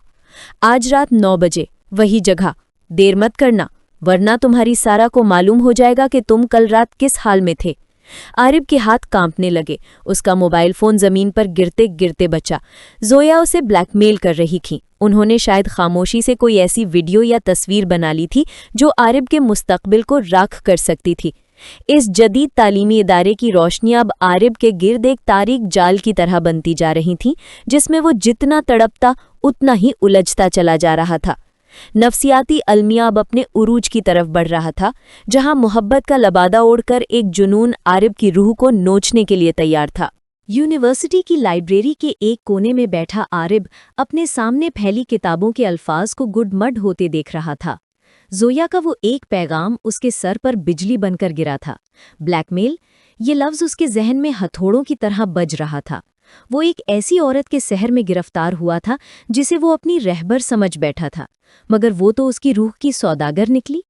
आज रात 9 बजे वही जगह, देर मत करना वरना तुम्हारी सारा को मालूम हो जाएगा कि तुम कल रात किस हाल में थे। आरिब के हाथ कांपने लगे। उसका मोबाइल फोन जमीन पर गिरते गिरते बचा। जोया उसे ब्लैकमेल कर रही थी। उन्होंने शायद खामोशी से कोई ऐसी वीडियो या तस्वीर बना ली थी जो आरिब के मुस्तकबिल को राख कर सकती थी। इस जदीद तालीमी इदारे की रोशनी अब आरिब के गिर्द एक तारीक जाल की तरह बनती जा रही थी, जिसमें वो जितना तड़पता उतना ही उलझता चला जा रहा था। नफ्सियाती अलमिया अब अपने उरूज की तरफ बढ़ रहा था, जहां मोहब्बत का लबादा ओढ़कर एक जुनून आरिब की रूह को नोचने के लिए तैयार था। यूनिवर्सिटी की लाइब्रेरी के एक कोने में बैठा आरिब अपने सामने फैली किताबों के अल्फाज को गुडमड होते देख रहा था। जोया का वो एक पैगाम उसके सर पर बिजली बनकर गिरा था। ब्लैकमेल, ये लफ्ज़ उसके जहन में हथौड़ों की तरह बज रहा था। वो एक ऐसी औरत के सहर में गिरफ्तार हुआ था जिसे वो अपनी रहबर समझ बैठा था, मगर वो तो उसकी रूह की सौदागर निकली।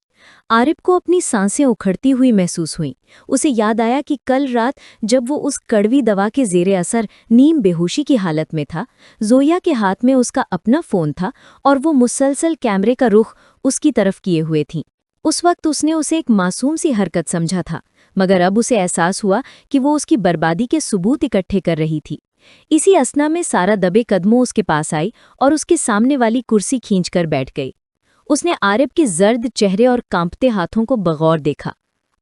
आरिब को अपनी सांसें उखड़ती हुई महसूस हुईं। उसे याद आया कि कल रात जब वो उस कड़वी दवा के ज़ेरे असर नीम बेहोशी की हालत में था, जोया के हाथ में उसका अपना फ़ोन था और वो मुसलसल कैमरे का रुख उसकी तरफ किए हुए थी। उस वक्त उसने उसे एक मासूम सी हरकत समझा था, मगर अब उसे एहसास हुआ कि वो उसकी बर्बादी के सबूत इकट्ठे कर रही थी। इसी असना में सारा दबे कदमों उसके पास आई और उसके सामने वाली कुर्सी खींचकर बैठ गई। उसने आरिब के जर्द चेहरे और कांपते हाथों को बगौर देखा।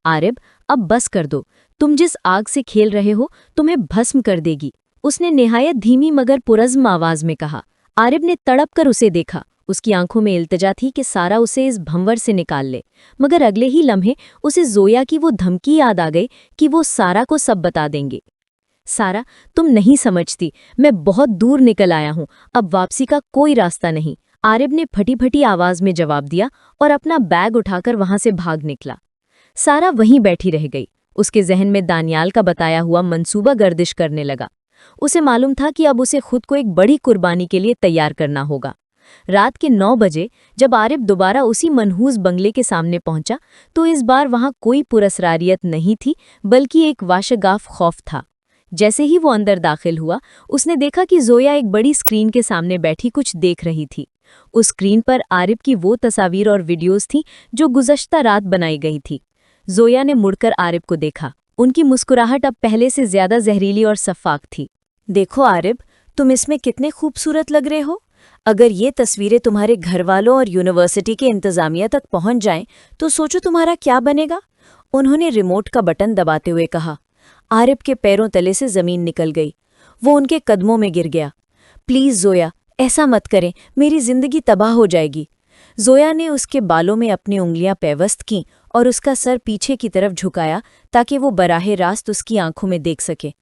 आरिब, अब बस कर दो। तुम जिस आग से खेल रहे हो तुम्हें भस्म कर देगी, उसने निहायत धीमी मगर पुरज़्म आवाज में कहा। आरिब ने तड़प कर उसे देखा। उसकी आंखों में इल्तिजा थी कि सारा उसे इस भंवर से निकाल ले, मगर अगले ही लम्हे उसे जोया की वो धमकी याद आ गई कि वो सारा को सब बता देंगे। सारा, तुम नहीं समझती, मैं बहुत दूर निकल आया हूं, अब वापसी का कोई रास्ता नहीं, आरिब ने फटी फटी आवाज में जवाब दिया और अपना बैग उठाकर वहां से भाग निकला। सारा वहीं बैठी रह गई। उसके जहन में दानियाल का बताया हुआ मंसूबा गर्दिश करने लगा। उसे मालूम था कि अब उसे खुद को एक बड़ी कुर्बानी के लिए तैयार करना होगा। रात के 9 बजे जब आरिब दोबारा उसी मनहूस बंगले के सामने पहुंचा, तो इस बार वहां कोई पुरस्रारियत नहीं थी, बल्कि एक वाशगाफ खौफ था। जैसे ही वो अंदर दाखिल हुआ, उसने देखा कि जोया एक बड़ी स्क्रीन के सामने बैठी कुछ देख रही थी। उस स्क्रीन पर आरिब की वो तस्वीर और वीडियोस थीं जो गुज़श्ता रात बनाई गई थी। जोया ने मुड़कर आरिब को देखा। उनकी मुस्कुराहट अब पहले से ज्यादा जहरीली और सफाक थी। देखो आरिब, तुम इसमें कितने खूबसूरत लग रहे हो। अगर ये तस्वीरें तुम्हारे घर वालों और यूनिवर्सिटी के इंतजामिया तक पहुंच जाएं, तो सोचो तुम्हारा क्या बनेगा। उन्होंने रिमोट का बटन दबाते हुए कहा। आरिब के पैरों तले से जमीन निकल गई। वो उनके कदमों में गिर गया। प्लीज जोया, ऐसा मत करें, मेरी जिंदगी तबाह हो जाएगी। जोया ने उसके बालों में अपनी उंगलियां पैवस्त कीं और उसका सर पीछे की तरफ झुकाया ताकि वो बराहे रास्त उसकी आंखों में देख सके।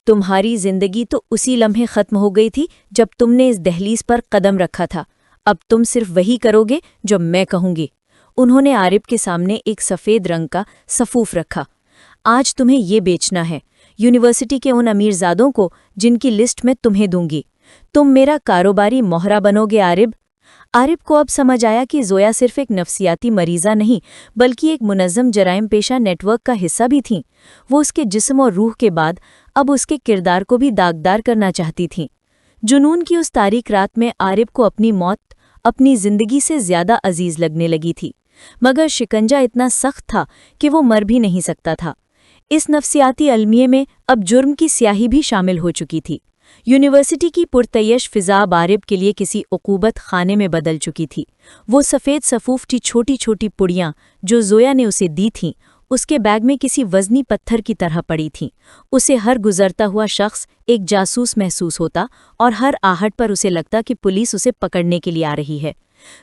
तुम्हारी जिंदगी तो उसी लम्हे खत्म हो गई थी जब तुमने इस दहलीज पर कदम रखा था। अब तुम सिर्फ वही करोगे जो मैं कहूंगी। उन्होंने आरिब के सामने एक सफ़ेद रंग का सफूफ रखा। आज तुम्हें ये बेचना है, यूनिवर्सिटी के उन अमीरजादों को जिनकी लिस्ट मैं तुम्हें दूंगी। तुम मेरा कारोबारी मोहरा बनोगे आरिब। आरिब को अब समझ आया कि जोया सिर्फ एक नफ्सियाती मरीज़ा नहीं, बल्कि एक मुनज़्ज़म जराइम पेशा नेटवर्क का हिस्सा भी थीं। वो उसके जिस्म और रूह के बाद अब उसके किरदार को भी दागदार करना चाहती थीं। जुनून की उस तारीक रात में आरिब को अपनी मौत अपनी जिंदगी से ज्यादा अजीज लगने लगी थी, मगर शिकंजा इतना सख्त था कि वो मर भी नहीं सकता था। इस नफ्सियाती अलमिये में अब जुर्म की स्याही भी शामिल हो चुकी थी। यूनिवर्सिटी की पुरतयश फिजा आरिब के लिए किसी उकूबत खाने में बदल चुकी थी। वो सफ़ेद सफूफ की छोटी छोटी पुड़ियाँ जो जोया ने उसे दी थीं, उसके बैग में किसी वज़नी पत्थर की तरह पड़ी थीं। उसे हर गुजरता हुआ शख्स एक जासूस महसूस होता और हर आहट पर उसे लगता कि पुलिस उसे पकड़ने के लिए आ रही है।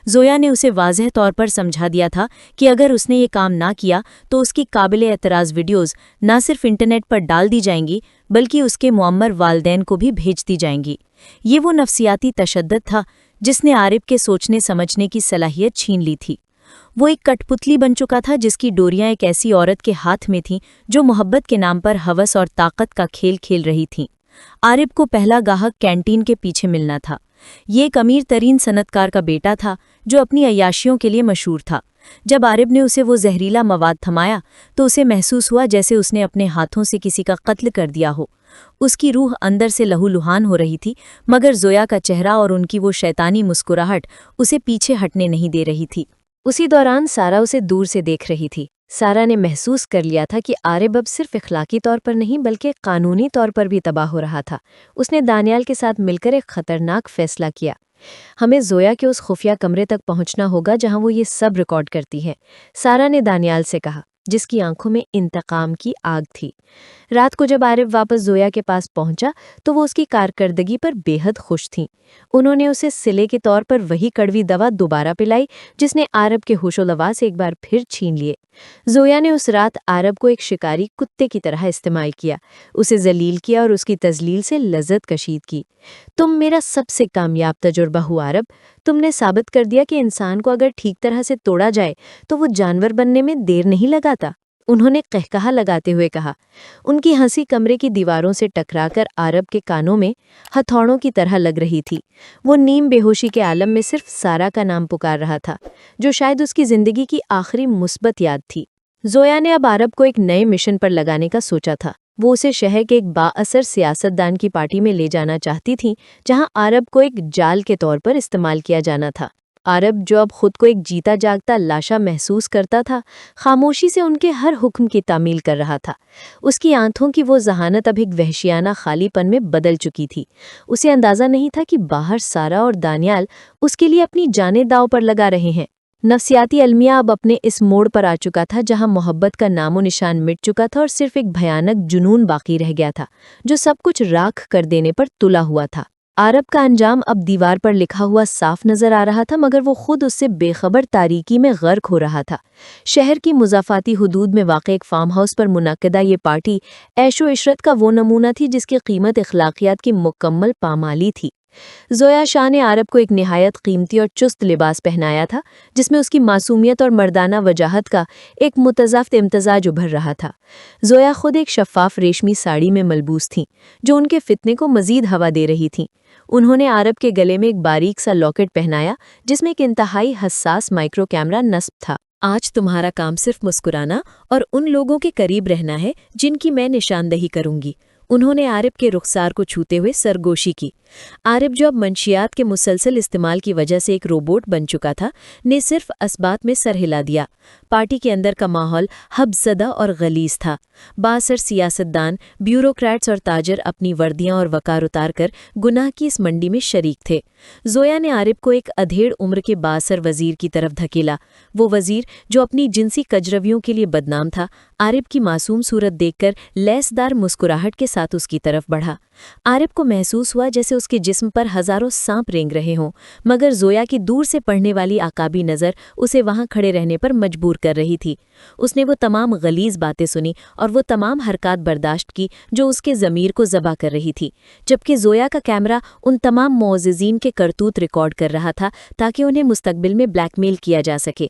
जोया ने उसे वाज़ेह तौर पर समझा दिया था कि अगर उसने ये काम ना किया तो उसकी काबिल एतराज़ वीडियोज़ ना सिर्फ इंटरनेट पर डाल दी जाएंगी, बल्कि उसके मुअम्मर वालदैन को भी भेज दी जाएंगी। ये वो नफ्सियाती तशद्दुद था जिसने आरिब के सोचने समझने की सलाहियत छीन ली थी। वो एक कठपुतली बन चुका था जिसकी डोरियां एक ऐसी औरत के हाथ में थीं जो मोहब्बत के नाम पर हवस और ताकत का खेल खेल रही थीं। आरिब को पहला गाहक कैंटीन के पीछे मिलना था। ये एक अमीर तरीन सनतकार का बेटा था जो अपनी अय्याशियों के लिए मशहूर था। जब आरिब ने उसे वो जहरीला मवाद थमाया तो उसे महसूस हुआ जैसे उसने अपने हाथों से किसी का कत्ल कर दिया हो। उसकी रूह अंदर से लहूलुहान हो रही थी, मगर जोया का चेहरा और उनकी वो शैतानी मुस्कुराहट उसे पीछे हटने नहीं दे रही थी। उसी दौरान सारा उसे दूर से देख रही थी। سارا نے محسوس کر لیا تھا کہ عارب اب صرف اخلاقی طور پر نہیں بلکہ قانونی طور پر بھی تباہ ہو رہا تھا۔ اس نے دانیال کے ساتھ مل کر ایک خطرناک فیصلہ کیا۔ ہمیں زویا کے اس خفیہ کمرے تک پہنچنا ہوگا جہاں وہ یہ سب ریکارڈ کرتی ہے، سارا نے دانیال سے کہا، جس کی آنکھوں میں انتقام کی آگ تھی۔ رات کو جب عارب واپس زویا کے پاس پہنچا تو وہ اس کی کارکردگی پر بے حد خوش تھیں۔ انہوں نے اسے صلے کے طور پر وہی کڑوی دوا دوبارہ پلائی جس نے عارب کے ہوش و لواس ایک بار پھر چھین لیے۔ زویا نے اس رات عارب کو ایک شکاری کتے کی طرح استعمال کیا، اسے ذلیل کیا اور اس کی تذلیل سے لذت کشید کی۔ تم میرا سب سے کامیاب تجربہ ہو عارب، تم نے ثابت کر دیا کہ انسان کو اگر ٹھیک طرح سے توڑا جائے تو وہ جانور بننے میں دیر نہیں لگاتا، انہوں نے قہقہا لگاتے ہوئے کہا۔ ان کی ہنسی کمرے کی دیواروں سے ٹکرا کر عارب کے کانوں میں ہتھوڑوں کی طرح لگ رہی تھی۔ وہ نیم بے ہوشی کے عالم میں صرف سارا کا نام پکار رہا تھا، جو شاید اس کی زندگی کی آخری مثبت یاد تھی۔ زویا نے اب عارب کو ایک نئے مشن پر لگانے کا سوچا تھا۔ وہ اسے شہر کے ایک با اثر سیاستدان کی پارٹی میں لے جانا چاہتی تھی جہاں عارب کو ایک جال کے طور پر استعمال کیا جانا تھا۔ عارب جو اب خود کو ایک جیتا جاگتا لاشا محسوس کرتا تھا، خاموشی سے ان کے ہر حکم کی تعمیل کر رہا تھا۔ اس کی آنکھوں کی وہ ذہانت اب ایک وحشیانہ خالی پن میں بدل چکی تھی۔ اسے اندازہ نہیں تھا کہ باہر سارا اور دانیال اس کے لیے اپنی جانیں داؤ پر لگا رہے ہیں۔ نفسیاتی المیہ اب اپنے اس موڑ پر آ چکا تھا جہاں محبت کا نام و نشان مٹ چکا تھا اور صرف ایک بھیانک جنون باقی رہ گیا تھا جو سب کچھ راکھ کر دینے پر تلا ہوا تھا۔ عارب کا انجام اب دیوار پر لکھا ہوا صاف نظر آ رہا تھا، مگر وہ خود اس سے بے خبر تاریکی میں غرق ہو رہا تھا۔ شہر کی مضافاتی حدود میں واقع ایک فارم ہاؤس پر منعقدہ یہ پارٹی عیش و عشرت کا وہ نمونہ تھی جس کی قیمت اخلاقیات کی مکمل پامالی تھی۔ زویا شاہ نے عارب کو ایک نہایت قیمتی اور چست لباس پہنایا تھا جس میں اس کی معصومیت اور مردانہ وجاہت کا ایک متضافت امتزاج ابھر رہا تھا۔ زویا خود ایک شفاف ریشمی ساڑی میں ملبوس تھیں جو ان کے فتنے کو مزید ہوا دے رہی تھیں۔ انہوں نے عارب کے گلے میں ایک باریک سا لاکٹ پہنایا جس میں ایک انتہائی حساس مائکرو کیمرہ نصب تھا۔ آج تمہارا کام صرف مسکرانا اور ان لوگوں کے قریب رہنا ہے جن کی میں نشاندہی کروں گی۔ انہوں نے عارب کے رخسار کو چھوتے ہوئے سرگوشی کی۔ عارب جو اب منشیات کے مسلسل استعمال کی وجہ سے ایک روبوٹ بن چکا تھا، نے صرف اسبات میں سر ہلا دیا۔ پارٹی کے اندر کا ماحول حبس زدہ اور غلیظ تھا۔ بااثر سیاستدان، بیوروکریٹس اور تاجر اپنی وردیاں اور وقار اتار کر گناہ کی اس منڈی میں شریک تھے۔ زویا نے عارب کو ایک ادھیڑ عمر کے بااثر وزیر کی طرف دھکیلا۔ وہ وزیر جو اپنی جنسی کجرویوں کے لیے بدنام تھا، عارب کی معصوم صورت دیکھ کر لیسدار مسکراہٹ کے ساتھ اس کی طرف بڑھا۔ عارب کو محسوس ہوا جیسے اس کے جسم پر ہزاروں سانپ رینگ رہے ہوں، مگر زویا کی دور سے پڑھنے والی عقابی نظر اسے وہاں کھڑے رہنے پر مجبور کر رہی تھی۔ اس نے وہ تمام غلیظ باتیں سنی اور وہ تمام حرکات برداشت کی جو اس کے ضمیر کو ذبح کر رہی تھی، جبکہ زویا کا کیمرہ ان تمام معززین کے کرتوت ریکارڈ کر رہا تھا تاکہ انہیں مستقبل میں بلیک میل کیا جا سکے۔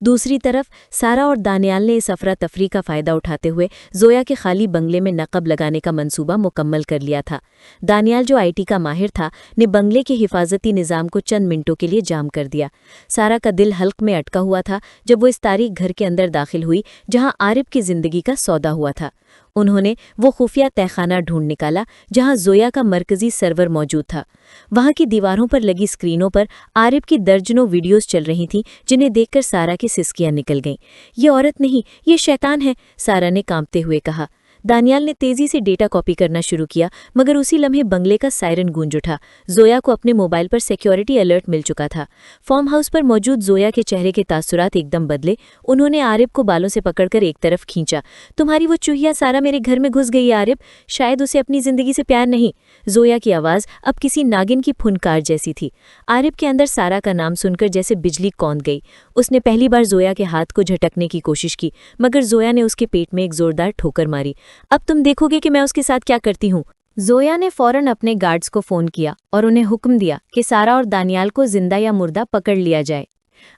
دوسری طرف سارا اور دانیال نے اس افراتفری کا فائدہ اٹھاتے ہوئے زویا کے خالی بنگلے میں نقب لگانے کا منصوبہ مکمل کر لیا تھا۔ دانیال جو IT کا ماہر تھا نے بنگلے کے حفاظتی نظام کو چند منٹوں کے لیے جام کر دیا۔ سارا کا دل حلق میں اٹکا ہوا تھا جب وہ اس تاریک گھر کے اندر داخل ہوئی جہاں عارب کی زندگی کا سودا ہوا تھا۔ انہوں نے وہ خفیہ تہخانہ ڈھونڈ نکالا جہاں زویا کا مرکزی سرور موجود تھا۔ وہاں کی دیواروں پر لگی اسکرینوں پر عارب کی درجنوں ویڈیوز چل رہی تھیں جنہیں دیکھ کر سارا کی سسکیاں نکل گئیں۔ یہ عورت نہیں، یہ شیطان ہے، سارا نے کانپتے ہوئے کہا۔ دانیال نے تیزی سے ڈیٹا کاپی کرنا شروع کیا، مگر اسی لمحے بنگلے کا سائرن گونج اٹھا۔ زویا کو اپنے موبائل پر سیکیورٹی الرٹ مل چکا تھا۔ فارم ہاؤس پر موجود زویا کے چہرے کے تاثرات ایک دم بدلے۔ انہوں نے عارب کو بالوں سے پکڑ کر ایک طرف کھینچا۔ تمہاری وہ چوہیا سارا میرے گھر میں گھس گئی عارب، شاید اسے اپنی زندگی سے پیار نہیں۔ زویا کی آواز اب کسی ناگن کی پھنکار جیسی تھی۔ عارب کے اندر سارا کا نام سن کر جیسے بجلی کوند گئی۔ اس نے پہلی بار زویا کے ہاتھ کو جھٹکنے کی کوشش کی، مگر زویا نے اس کے پیٹ میں ایک زوردار ٹھوکر ماری۔ اب تم دیکھو گے کہ میں اس کے ساتھ کیا کرتی ہوں۔ زویا نے فوراً اپنے گارڈز کو فون کیا اور انہیں حکم دیا کہ سارا اور دانیال کو زندہ یا مردہ پکڑ لیا جائے۔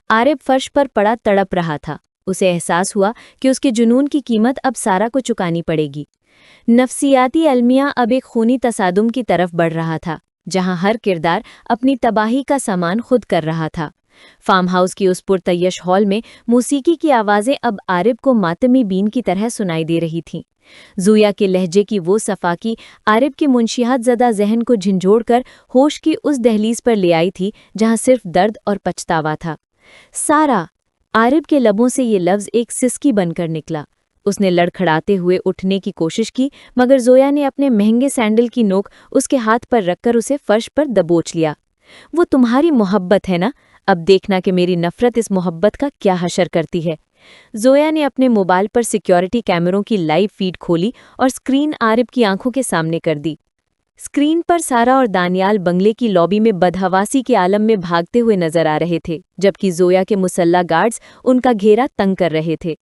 عارب فرش پر پڑا تڑپ رہا تھا۔ اسے احساس ہوا کہ اس کے جنون کی قیمت اب سارا کو چکانی پڑے گی۔ نفسیاتی المیہ اب ایک خونی تصادم کی طرف بڑھ رہا تھا جہاں ہر کردار اپنی تباہی کا سامان خود کر رہا تھا۔ فارم ہاؤس کی اس پرتعیش ہال میں موسیقی کی آوازیں اب عارب کو ماتمی بین کی طرح سنائی دے رہی تھیں۔ زویا کے لہجے کی وہ صفاقی عارب کے منشیات زدہ ذہن کو جھنجھوڑ کر ہوش کی اس دہلیز پر لے آئی تھی جہاں صرف درد اور پچھتاوا تھا۔ سارا، आरिब के लबों से ये लफ्ज़ एक सिसकी बनकर निकला। उसने लड़खड़ाते हुए उठने की कोशिश की, मगर ज़ोया ने अपने महंगे सैंडल की नोक उसके हाथ पर रखकर उसे फर्श पर दबोच लिया। वो तुम्हारी मोहब्बत है ना? अब देखना कि मेरी नफ़रत इस मोहब्बत का क्या हशर करती है। ज़ोया ने अपने मोबाइल पर सिक्योरिटी कैमरों की लाइव फीड खोली और स्क्रीन आरिब की आंखों के सामने कर दी। स्क्रीन पर सारा और दानियाल बंगले की लॉबी में बदहवासी के आलम में भागते हुए नजर आ रहे थे, जबकि ज़ोया के मुसल्ला गार्ड्स उनका घेरा तंग कर रहे थे।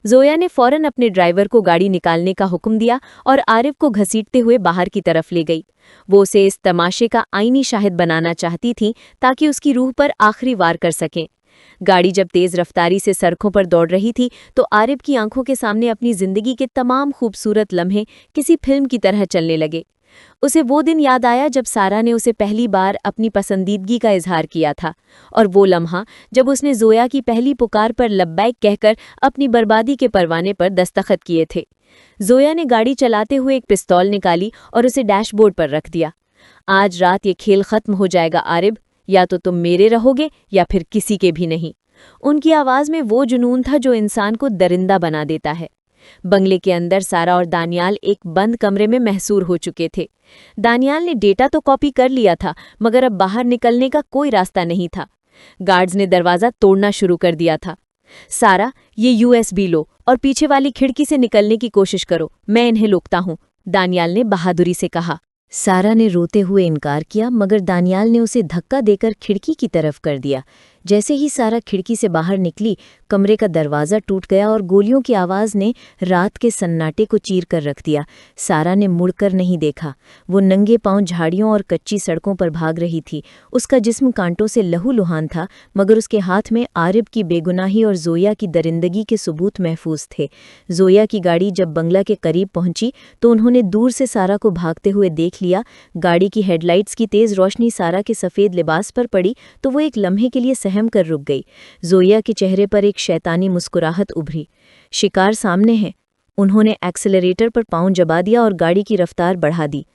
ज़ोया ने फौरन अपने ड्राइवर को गाड़ी निकालने का हुक्म दिया और आरिफ को घसीटते हुए बाहर की तरफ ले गई। वो उसे इस तमाशे का आईनी शाहिद बनाना चाहती थी ताकि उसकी रूह पर आखिरी वार कर सकें। गाड़ी जब तेज रफ्तारी से सड़कों पर दौड़ रही थी तो आरिफ की आंखों के सामने अपनी जिंदगी के तमाम खूबसूरत लम्हे किसी फिल्म की तरह चलने लगे। उसे वो दिन याद आया जब सारा ने उसे पहली बार अपनी पसंदीदगी का इजहार किया था, और वो लम्हा जब उसने ज़ोया की पहली पुकार पर लब्बैक कहकर अपनी बर्बादी के परवाने पर दस्तखत किए थे। ज़ोया ने गाड़ी चलाते हुए एक पिस्तौल निकाली और उसे डैशबोर्ड पर रख दिया। आज रात ये खेल खत्म हो जाएगा आरिब, या तो तुम मेरे रहोगे या फिर किसी के भी नहीं। उनकी आवाज़ में वो जुनून था जो इंसान को दरिंदा बना देता है। बंगले के अंदर सारा और दानियाल एक बंद कमरे में महसूर हो चुके थे। दानियाल ने डेटा तो कॉपी कर लिया था, मगर अब बाहर निकलने का कोई रास्ता नहीं था। गार्ड्स ने दरवाज़ा तोड़ना शुरू कर दिया था। सारा, ये यूएसबी लो और पीछे वाली खिड़की से निकलने की कोशिश करो, मैं इन्हें रोकता हूँ, दानियाल ने बहादुरी से कहा। सारा ने रोते हुए इनकार किया, मगर दानियाल ने उसे धक्का देकर खिड़की की तरफ कर दिया। जैसे ही सारा खिड़की से बाहर निकली, कमरे का दरवाज़ा टूट गया और गोलियों की आवाज़ ने रात के सन्नाटे को चीर कर रख दिया। सारा ने मुड़कर नहीं देखा। वो नंगे पांव झाड़ियों और कच्ची सड़कों पर भाग रही थी। उसका जिस्म कांटों से लहूलुहान था, मगर उसके हाथ में आरिब की बेगुनाही और ज़ोया की दरिंदगी के सबूत महफूज थे। ज़ोया की गाड़ी जब बंगला के करीब पहुंची तो उन्होंने दूर से सारा को भागते हुए देख लिया। गाड़ी की हेडलाइट्स की तेज़ रोशनी सारा के सफ़ेद लिबास पर पड़ी तो वो एक लम्हे के लिए सहम कर रुक गई। ज़ोया के चेहरे पर एक शैतानी मुस्कुराहट उभरी। शिकार सामने है। उन्होंने एक्सेलरेटर पर पांव जबा दिया और गाड़ी की रफ्तार बढ़ा दी।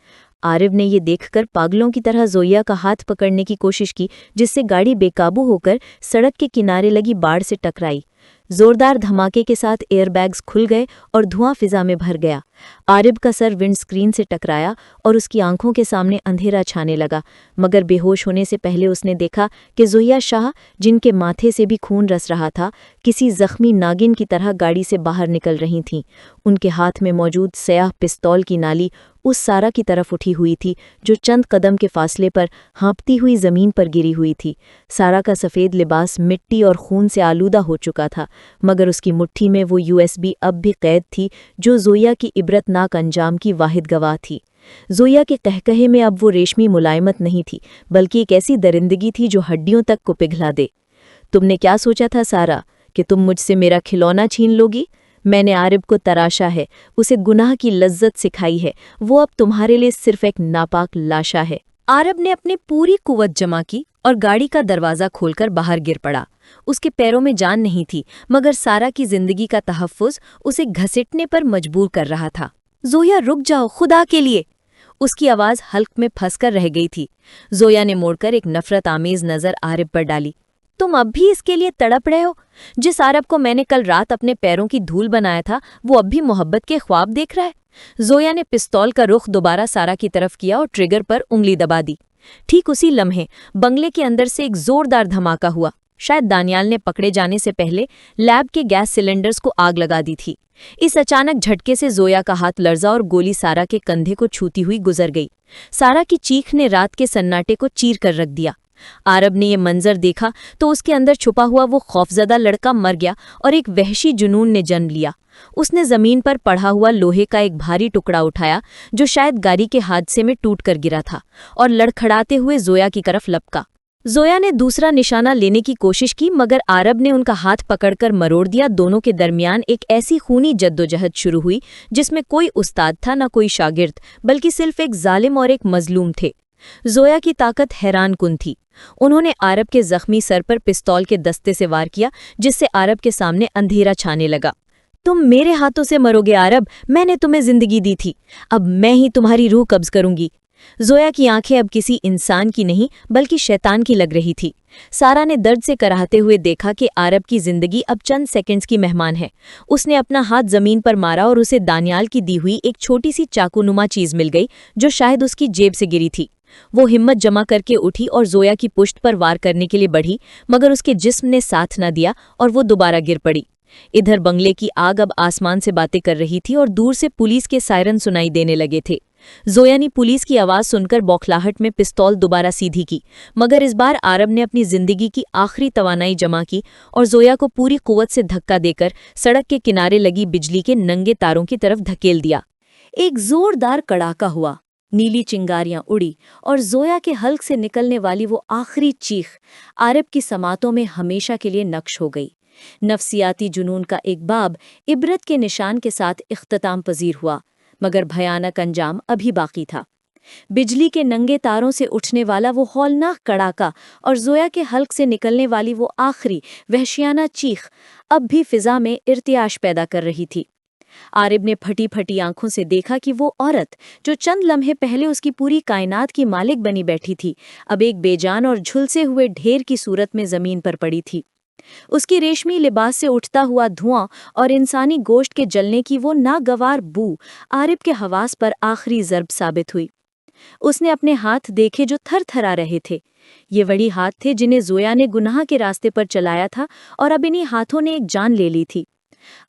आरिब ने ये देखकर पागलों की तरह ज़ोया का हाथ पकड़ने की कोशिश की, जिससे गाड़ी बेकाबू होकर सड़क के किनारे लगी बाड़ से टकराई। जोरदार धमाके के साथ एयरबैग्स खुल गए और धुआं फिजा में भर गया। आरिब का सर विंडस्क्रीन से टकराया और उसकी आंखों के सामने अंधेरा छाने लगा, मगर बेहोश होने से पहले उसने देखा कि ज़ोया शाह, जिनके माथे से भी खून रस रहा था, किसी जख्मी नागिन की तरह गाड़ी से बाहर निकल रही थीं। उनके हाथ में मौजूद स्याह पिस्तौल की नाली उस सारा की तरफ उठी हुई थी जो चंद कदम के फासले पर हाँपती हुई ज़मीन पर गिरी हुई थी। सारा का सफ़ेद लिबास मिट्टी और खून से आलूदा हो चुका था, मगर उसकी मुट्ठी में वो यूएसबी अब भी कैद थी जो ज़ोया की इबरतनाक अंजाम की वाहिद गवाह थी। ज़ोया के कहकहे में अब वो रेशमी मुलायमत नहीं थी, बल्कि एक ऐसी दरिंदगी थी जो हड्डियों तक को पिघला दे। तुमने क्या सोचा था सारा, कि तुम मुझसे मेरा खिलौना छीन लोगी? मैंने आरिब को तराशा है, उसे गुनाह की लज्जत सिखाई है। वो अब तुम्हारे लिए सिर्फ एक नापाक लाशा है। आरिब ने अपनी पूरी कुव्वत जमा की और गाड़ी का दरवाज़ा खोलकर बाहर गिर पड़ा। उसके पैरों में जान नहीं थी, मगर सारा की जिंदगी का तहफ़्फ़ुज़ उसे घसीटने पर मजबूर कर रहा था। ज़ोया, रुक जाओ, खुदा के लिए! उसकी आवाज़ हल्क में फंसकर रह गई थी। ज़ोया ने मोड़कर एक नफ़रत आमेज़ नज़र आरिब पर डाली। तुम अब भी इसके लिए तड़प रहे हो? जिस आरिब को मैंने कल रात अपने पैरों की धूल बनाया था, वो अब भी मोहब्बत के ख्वाब देख रहा है? ज़ोया ने पिस्तौल का रुख दोबारा सारा की तरफ किया और ट्रिगर पर उंगली दबा दी। ठीक उसी लम्हे बंगले के अंदर से एक जोरदार धमाका हुआ। शायद दानियाल ने पकड़े जाने से पहले लैब के गैस सिलेंडर्स को आग लगा दी थी। इस अचानक झटके से ज़ोया का हाथ लर्जा और गोली सारा के कंधे को छूती हुई गुजर गई। सारा की चीख ने रात के सन्नाटे को चीर कर रख दिया। आरब ने ये मंजर देखा तो उसके अंदर छुपा हुआ वो खौफजदा लड़का मर गया और एक वहशी जुनून ने जन्म लिया। उसने जमीन पर पड़ा हुआ लोहे का एक भारी टुकड़ा उठाया जो शायद गाड़ी के हादसे में टूट कर गिरा था, और लड़खड़ाते हुए ज़ोया की तरफ लपका। ज़ोया ने दूसरा निशाना लेने की कोशिश की, मगर आरब ने उनका हाथ पकड़कर मरोड़ दिया। दोनों के दरमियान एक ऐसी खूनी जद्दोजहद शुरू हुई जिसमें कोई उस्ताद था न कोई शागिर्द, बल्कि सिर्फ एक जालिम और एक मजलूम थे। ज़ोया की ताकत हैरान कुन थी। उन्होंने आरब के जख्मी सर पर पिस्तौल के दस्ते से वार किया, जिससे आरब के सामने अंधेरा छाने लगा। तुम मेरे हाथों से मरोगे आरब, मैंने तुम्हें जिंदगी दी थी, अब मैं ही तुम्हारी रूह कब्ज करूंगी। जोया की आंखें अब किसी इंसान की नहीं बल्कि शैतान की लग रही थी। सारा ने दर्द से कराहते हुए देखा कि आरब की जिंदगी अब चंद सेकंड्स की मेहमान है। उसने अपना हाथ जमीन पर मारा और उसे दानियाल की दी हुई एक छोटी सी चाकूनुमा चीज मिल गई जो शायद उसकी जेब से गिरी थी। वो हिम्मत जमा करके उठी और जोया की पुश्त पर वार करने के लिए बढ़ी, मगर उसके जिस्म ने साथ न दिया और वो दोबारा गिर पड़ी। इधर बंगले की आग अब आसमान से बातें कर रही थी और दूर से पुलिस के सायरन सुनाई देने लगे थे। जोया ने पुलिस की आवाज सुनकर बौखलाहट में पिस्तौल दोबारा सीधी की, मगर इस बार आरब ने अपनी जिंदगी की आखिरी तवानाई जमा की और जोया को पूरी कुव्वत से धक्का देकर सड़क के किनारे लगी बिजली के नंगे तारों की तरफ धकेल दिया। एक जोरदार कड़ाका हुआ, नीली चिंगारियां उड़ी और जोया के हल्क से निकलने वाली वो आखिरी चीख आरब की समातों में हमेशा के लिए नक्श हो गई। नफ्सियाती जुनून का एक बाब इबरत के निशान के साथ इख्तिताम पजीर हुआ, मगर भयानक अंजाम अभी बाकी था। बिजली के नंगे तारों से उठने वाला वो हौलनाक कड़ाका और जोया के हल्क से निकलने वाली वो आखिरी वहशियाना चीख अब भी फिजा में इर्तियाश पैदा कर रही थी। आरिब ने फटी फटी आंखों से देखा कि वो औरत जो चंद लम्हे पहले उसकी पूरी कायनात की मालिक बनी बैठी थी, अब एक बेजान और झुलसे हुए ढेर की सूरत में जमीन पर पड़ी थी। उसकी रेशमी लिबास से उठता हुआ धुआं और इंसानी गोश्त के जलने की वो नागवार बू आरिब के हवास पर आखिरी ज़र्ब साबित हुई। उसने अपने हाथ देखे जो थर थरा रहे थे। ये वही हाथ थे जिन्हें जोया ने गुनाह के रास्ते पर चलाया था और अब इन्हीं हाथों ने एक जान ले ली थी।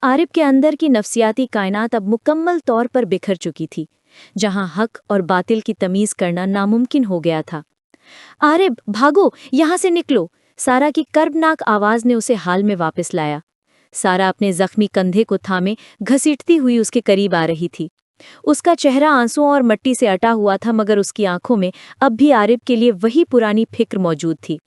आरिब के अंदर की नफ्सियाती कायनात अब मुकम्मल तौर पर बिखर चुकी थी, जहां हक और बातिल की तमीज़ करना नामुमकिन हो गया था। आरिब, भागो, यहाँ से निकलो! सारा की कर्बनाक आवाज ने उसे हाल में वापस लाया। सारा अपने जख्मी कंधे को थामे घसीटती हुई उसके करीब आ रही थी। उसका चेहरा आंसुओं और मट्टी से अटा हुआ था, मगर उसकी आंखों में अब भी आरिब के लिए वही पुरानी फिक्र मौजूद थी।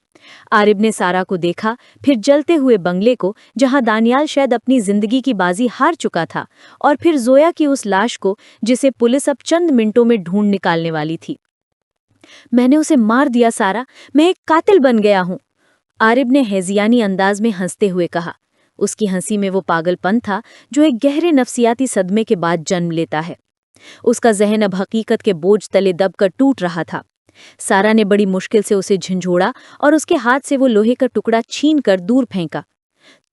आरिब ने सारा को देखा, फिर जलते हुए बंगले को जहां दानियाल शायद अपनी जिंदगी की बाजी हार चुका था, और फिर जोया की उस लाश को जिसे पुलिस अब चंद मिनटों में ढूंढ निकालने वाली थी। मैंने उसे मार दिया सारा, मैं एक कातिल बन गया हूं, आरिब ने हेजियानी अंदाज में हंसते हुए कहा। उसकी हंसी में वो पागलपन था जो एक गहरे नफ्सियाती सदमे के बाद जन्म लेता है। उसका जहन अब हकीकत के बोझ तले दबकर टूट रहा था। सारा ने बड़ी मुश्किल से उसे झंझोड़ा और उसके हाथ से वो लोहे का टुकड़ा छीन कर दूर फेंका।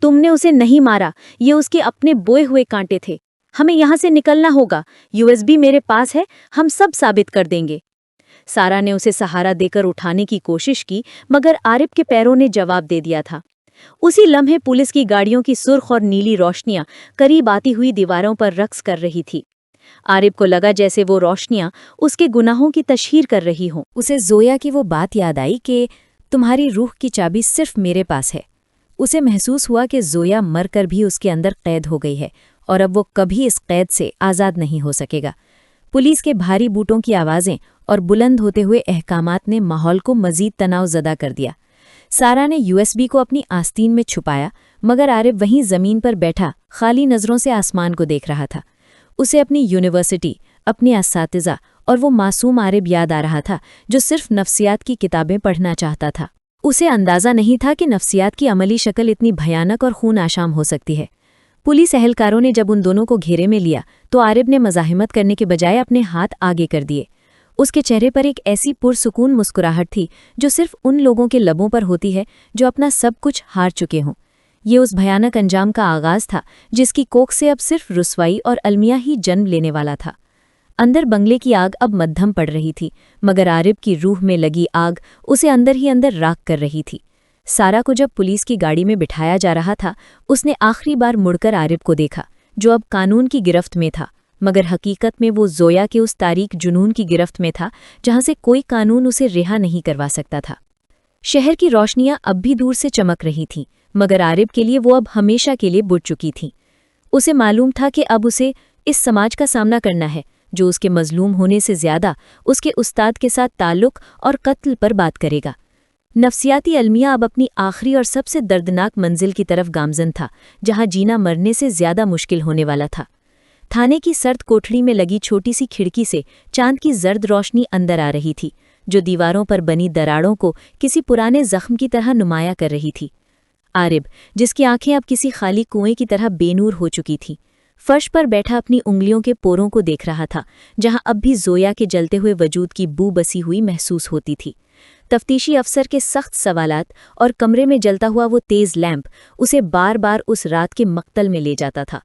तुमने उसे नहीं मारा, ये उसके अपने बोए हुए कांटे थे। हमें यहाँ से निकलना होगा, यूएसबी मेरे पास है, हम सब साबित कर देंगे। सारा ने उसे सहारा देकर उठाने की कोशिश की, मगर आरिब के पैरों ने जवाब दे दिया था। उसी लम्हे पुलिस की गाड़ियों की सुर्ख और नीली रोशनियां करीब आती हुई दीवारों पर रक्स कर रही थी। आरिब को लगा जैसे वो रोशनियां उसके गुनाहों की तशहीर कर रही हों। उसे जोया की वो बात याद आई कि तुम्हारी रूह की चाबी सिर्फ मेरे पास है। उसे महसूस हुआ कि जोया मरकर भी उसके अंदर कैद हो गई है और अब वो कभी इस कैद से आज़ाद नहीं हो सकेगा। पुलिस के भारी बूटों की आवाज़ें और बुलंद होते हुए अहकामात ने माहौल को मजीद तनावज़दा कर दिया। सारा ने यूएसबी को अपनी आस्तीन में छुपाया, मगर आरिब वहीं ज़मीन पर बैठा खाली नज़रों से आसमान को देख रहा था। उसे अपनी यूनिवर्सिटी, अपने असातिज़ा और वो मासूम आरिब याद आ रहा था जो सिर्फ नफ्सियात की किताबें पढ़ना चाहता था। उसे अंदाज़ा नहीं था कि नफ्सियात की अमली शक्ल इतनी भयानक और खून आशाम हो सकती है। पुलिस एहलकारों ने जब उन दोनों को घेरे में लिया तो आरिब ने मज़ाहिमत करने के बजाय अपने हाथ आगे कर दिए। उसके चेहरे पर एक ऐसी पुरसुकून मुस्कुराहट थी जो सिर्फ उन लोगों के लबों पर होती है जो अपना सब कुछ हार चुके हों। ये उस भयानक अंजाम का आगाज़ था जिसकी कोख से अब सिर्फ रुसवाई और अलमिया ही जन्म लेने वाला था। अंदर बंगले की आग अब मद्धम पड़ रही थी, मगर आरिब की रूह में लगी आग उसे अंदर ही अंदर राख कर रही थी। सारा को जब पुलिस की गाड़ी में बिठाया जा रहा था, उसने आखिरी बार मुड़कर आरिब को देखा, जो अब कानून की गिरफ्त में था, मगर हकीकत में वो जोया के उस तारीक जुनून की गिरफ्त में था जहां से कोई कानून उसे रिहा नहीं करवा सकता था। शहर की रोशनियां अब भी दूर से चमक रही थीं, मगर आरिब के लिए वो अब हमेशा के लिए बुझ चुकी थीं। उसे मालूम था कि अब उसे इस समाज का सामना करना है जो उसके मजलूम होने से ज्यादा उसके उस्ताद के साथ ताल्लुक और कत्ल पर बात करेगा। नफ्सियाती अलमिया अब अपनी आखिरी और सबसे दर्दनाक मंजिल की तरफ गामजन था, जहां जीना मरने से ज्यादा मुश्किल होने वाला था। थाने की सर्द कोठड़ी में लगी छोटी सी खिड़की से चांद की जर्द रोशनी अंदर आ रही थी, जो दीवारों पर बनी दराड़ों को किसी पुराने जख्म की तरह नुमाया कर रही थी। आरिब, जिसकी आंखें अब किसी खाली कुएं की तरह बेनूर हो चुकी थीं, फर्श पर बैठा अपनी उंगलियों के पोरों को देख रहा था, जहां अब भी जोया के जलते हुए वजूद की बू बसी हुई महसूस होती थी। तफ्तीशी अफसर के सख्त सवालात और कमरे में जलता हुआ वो तेज लैंप उसे बार बार उस रात के मक्तल में ले जाता था।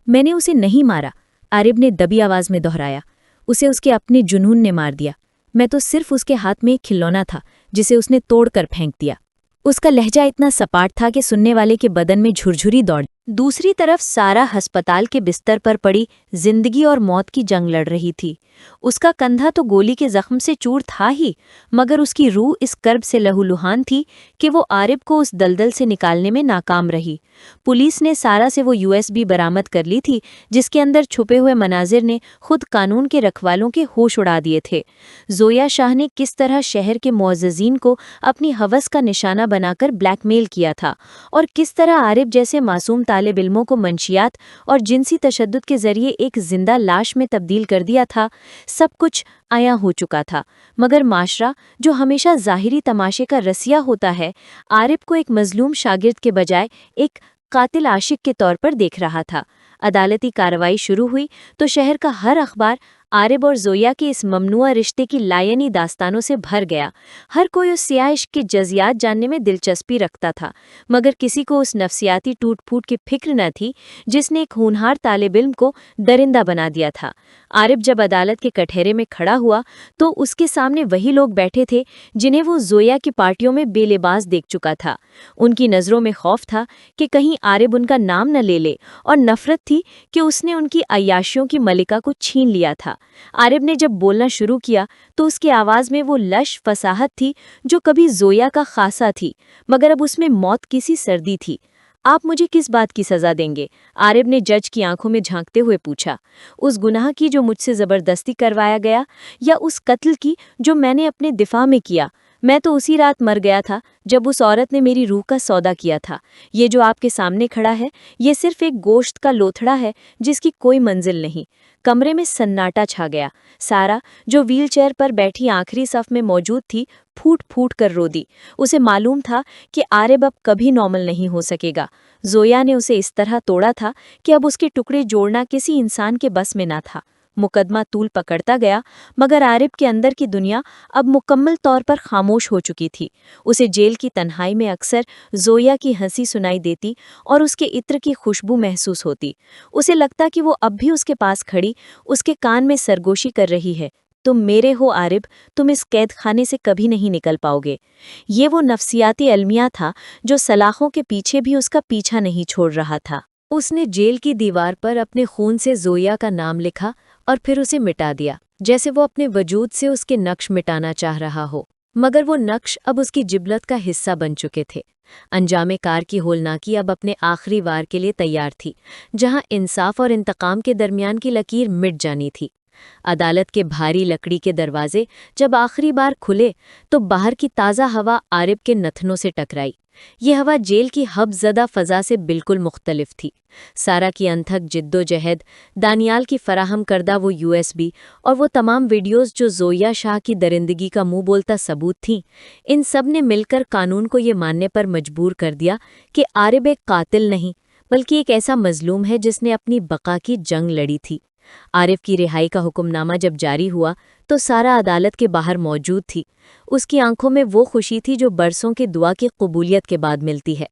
मैंने उसे नहीं मारा, आरिब ने दबी आवाज में दोहराया। उसे उसके अपने जुनून ने मार दिया। मैं तो सिर्फ उसके हाथ में एक खिलौना था जिसे उसने तोड़कर फेंक दिया। उसका लहजा इतना सपाट था कि सुनने वाले के बदन में झुरझुरी दौड़। दूसरी तरफ सारा अस्पताल के बिस्तर पर पड़ी जिंदगी और मौत की जंग लड़ रही थी। उसका कंधा तो गोली के जख्म से चूर था ही, मगर उसकी रूह इस कर्ब से लहूलुहान थी कि वो आरिब को उस दलदल से निकालने में नाकाम रही। पुलिस ने सारा से वो यूएसबी बरामद कर ली थी जिसके अंदर छुपे हुए मनाजिर ने खुद कानून के रखवालों के होश उड़ा दिए थे। जोया शाह ने किस तरह शहर के मुअज़्ज़िज़ीन को अपनी हवस का निशाना बनाकर ब्लैकमेल किया था, और किस तरह आरिब जैसे मासूम तालिब इल्मों को मंशियात और जिनसी तशद्दुद के जरिए एक जिंदा लाश में तब्दील कर दिया था। सब कुछ आया हो चुका था, मगर माशरा, जो हमेशा ज़ाहिरी तमाशे का रसिया होता है, आरिब को एक मजलूम शागिर्द के बजाय एक कातिल आशिक के तौर पर देख रहा था। अदालती कार्रवाई शुरू हुई तो शहर का हर अखबार आरिब और जोया के इस ममनुआ रिश्ते की लायनी दास्तानों से भर गया। हर कोई उस सियाह इश्क के जज़ियात जानने में दिलचस्पी रखता था, मगर किसी को उस नफ्सियाती टूट फूट की फिक्र न थी जिसने एक होनहार तालिब इल्म को दरिंदा बना दिया था। आरिब जब अदालत के कटहरे में खड़ा हुआ तो उसके सामने वही लोग बैठे थे जिन्हें वो जोया की पार्टियों में बेलिबास देख चुका था। उनकी नज़रों में खौफ था कि कहीं आरिब उनका नाम न ले ले, और नफरत थी कि उसने उनकी अय्याशियों की मलिका को छीन लिया था। आरिब ने जब बोलना शुरू किया तो उसकी आवाज़ में वो लश फसाहत थी जो कभी जोया का खासा थी, मगर अब उसमें मौत की सी सर्दी थी। आप मुझे किस बात की सज़ा देंगे? आरिब ने जज की आंखों में झांकते हुए पूछा। उस गुनाह की जो मुझसे ज़बरदस्ती करवाया गया, या उस कत्ल की जो मैंने अपने दिफा में किया? मैं तो उसी रात मर गया था जब उस औरत ने मेरी रूह का सौदा किया था। ये जो आपके सामने खड़ा है, ये सिर्फ एक गोश्त का लोथड़ा है जिसकी कोई मंजिल नहीं। कमरे में सन्नाटा छा गया। सारा, जो व्हीलचेयर पर बैठी आखिरी सफ में मौजूद थी, फूट फूट कर रो दी। उसे मालूम था कि आरिब अब कभी नॉर्मल नहीं हो सकेगा। जोया ने उसे इस तरह तोड़ा था कि अब उसके टुकड़े जोड़ना किसी इंसान के बस में न था। मुकदमा तूल पकड़ता गया, मगर आरिब के अंदर की दुनिया अब मुकम्मल तौर पर खामोश हो चुकी थी। उसे जेल की तन्हाई में अक्सर जोया की हंसी सुनाई देती और उसके इत्र की खुशबू महसूस होती। उसे लगता कि वो अब भी उसके पास खड़ी उसके कान में सरगोशी कर रही है, तुम मेरे हो आरिब, तुम इस कैद खाने से कभी नहीं निकल पाओगे। ये वो नफ्सियाती अलमिया था जो सलाखों के पीछे भी उसका पीछा नहीं छोड़ रहा था। उसने जेल की दीवार पर अपने खून से जोया का नाम लिखा और फिर उसे मिटा दिया, जैसे वो अपने वजूद से उसके नक्श मिटाना चाह रहा हो। मगर वो नक्श अब उसकी जिबलत का हिस्सा बन चुके थे। अंजामे कार की होलनाकी अब अपने आखिरी वार के लिए तैयार थी, जहां इंसाफ और इंतकाम के दरमियान की लकीर मिट जानी थी। अदालत के भारी लकड़ी के दरवाजे जब आखिरी बार खुले तो बाहर की ताज़ा हवा आरिब के नथनों से टकराई। ये हवा जेल की हबज़दा फ़ज़ा से बिल्कुल मुख्तलिफ थी। सारा की अनथक जिद्दोजहद, दानियाल की फराहम करदा वो यूएसबी और वो तमाम वीडियोज़ जो जोया शाह की दरिंदगी का मुंह बोलता सबूत थीं, इन सब ने मिलकर कानून को ये मानने पर मजबूर कर दिया कि आरिब एक कातिल नहीं, बल्कि एक ऐसा मजलूम है जिसने अपनी बका की जंग लड़ी थी। आरिफ की रिहाई का हुक्मनामा जब जारी हुआ तो सारा अदालत के बाहर मौजूद थी। उसकी आंखों में वो खुशी थी जो बरसों की दुआ की कबूलियत के बाद मिलती है।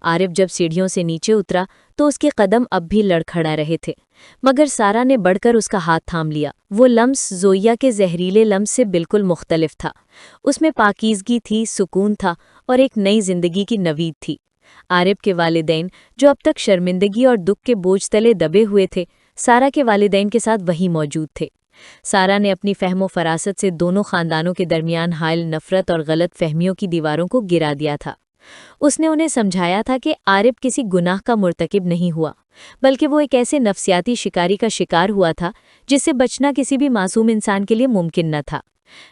आरिफ जब सीढ़ियों से नीचे उतरा तो उसके कदम अब भी लड़खड़ा रहे थे, मगर सारा ने बढ़कर उसका हाथ थाम लिया। वो लम्स जोया के जहरीले लम्स से बिल्कुल मुख्तलिफ था। उसमें पाकीज़गी थी, सुकून था और एक नई जिंदगी की नवीद थी। आरिफ के वालिदैन, जो अब तक शर्मिंदगी और दुख के बोझ तले दबे हुए थे, सारा के वालिदैन के साथ वहीं मौजूद थे। सारा ने अपनी फहमो फरासत से दोनों खानदानों के दरमियान हायल नफरत और गलत फहमियों की दीवारों को गिरा दिया था। उसने उन्हें समझाया था कि आरिब किसी गुनाह का मुर्तकिब नहीं हुआ, बल्कि वो एक ऐसे नफ्सियाती शिकारी का शिकार हुआ था जिससे बचना किसी भी मासूम इंसान के लिए मुमकिन न था।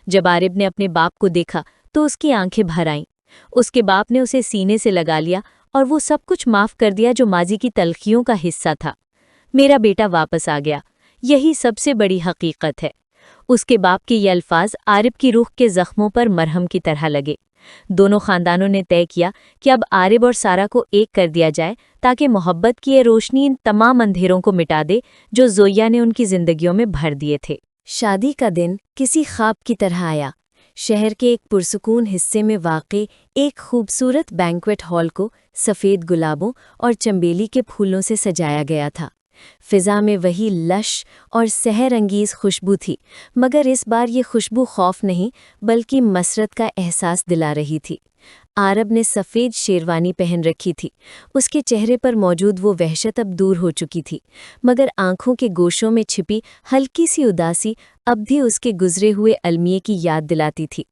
जब आरिब ने अपने बाप को देखा तो उसकी आंखें भर आईं। उसके बाप ने उसे सीने से लगा लिया और वो सब कुछ माफ़ कर दिया जो माजी की तलखियों का हिस्सा था। मेरा बेटा वापस आ गया, यही सबसे बड़ी हकीकत है। उसके बाप के ये अल्फाज आरिब की रूह के ज़ख्मों पर मरहम की तरह लगे। दोनों खानदानों ने तय किया कि अब आरिब और सारा को एक कर दिया जाए ताकि मोहब्बत की ये रोशनी इन तमाम अंधेरों को मिटा दे जो ज़ोया ने उनकी जिंदगियों में भर दिए थे। शादी का दिन किसी ख्वाब की तरह आया। शहर के एक पुरसुकून हिस्से में वाक़ई एक खूबसूरत बैंक्वेट हॉल को सफ़ेद गुलाबों और चंबेली के फूलों से सजाया गया था। फ़िज़ा में वही लश और सहर अंगीज़ खुशबू थी, मगर इस बार ये खुशबू खौफ नहीं बल्कि मसरत का एहसास दिला रही थी। आरब ने सफ़ेद शेरवानी पहन रखी थी। उसके चेहरे पर मौजूद वो वहशत अब दूर हो चुकी थी, मगर आंखों के गोशों में छिपी हल्की सी उदासी अब भी उसके गुजरे हुए अलमिए की याद दिलाती थी।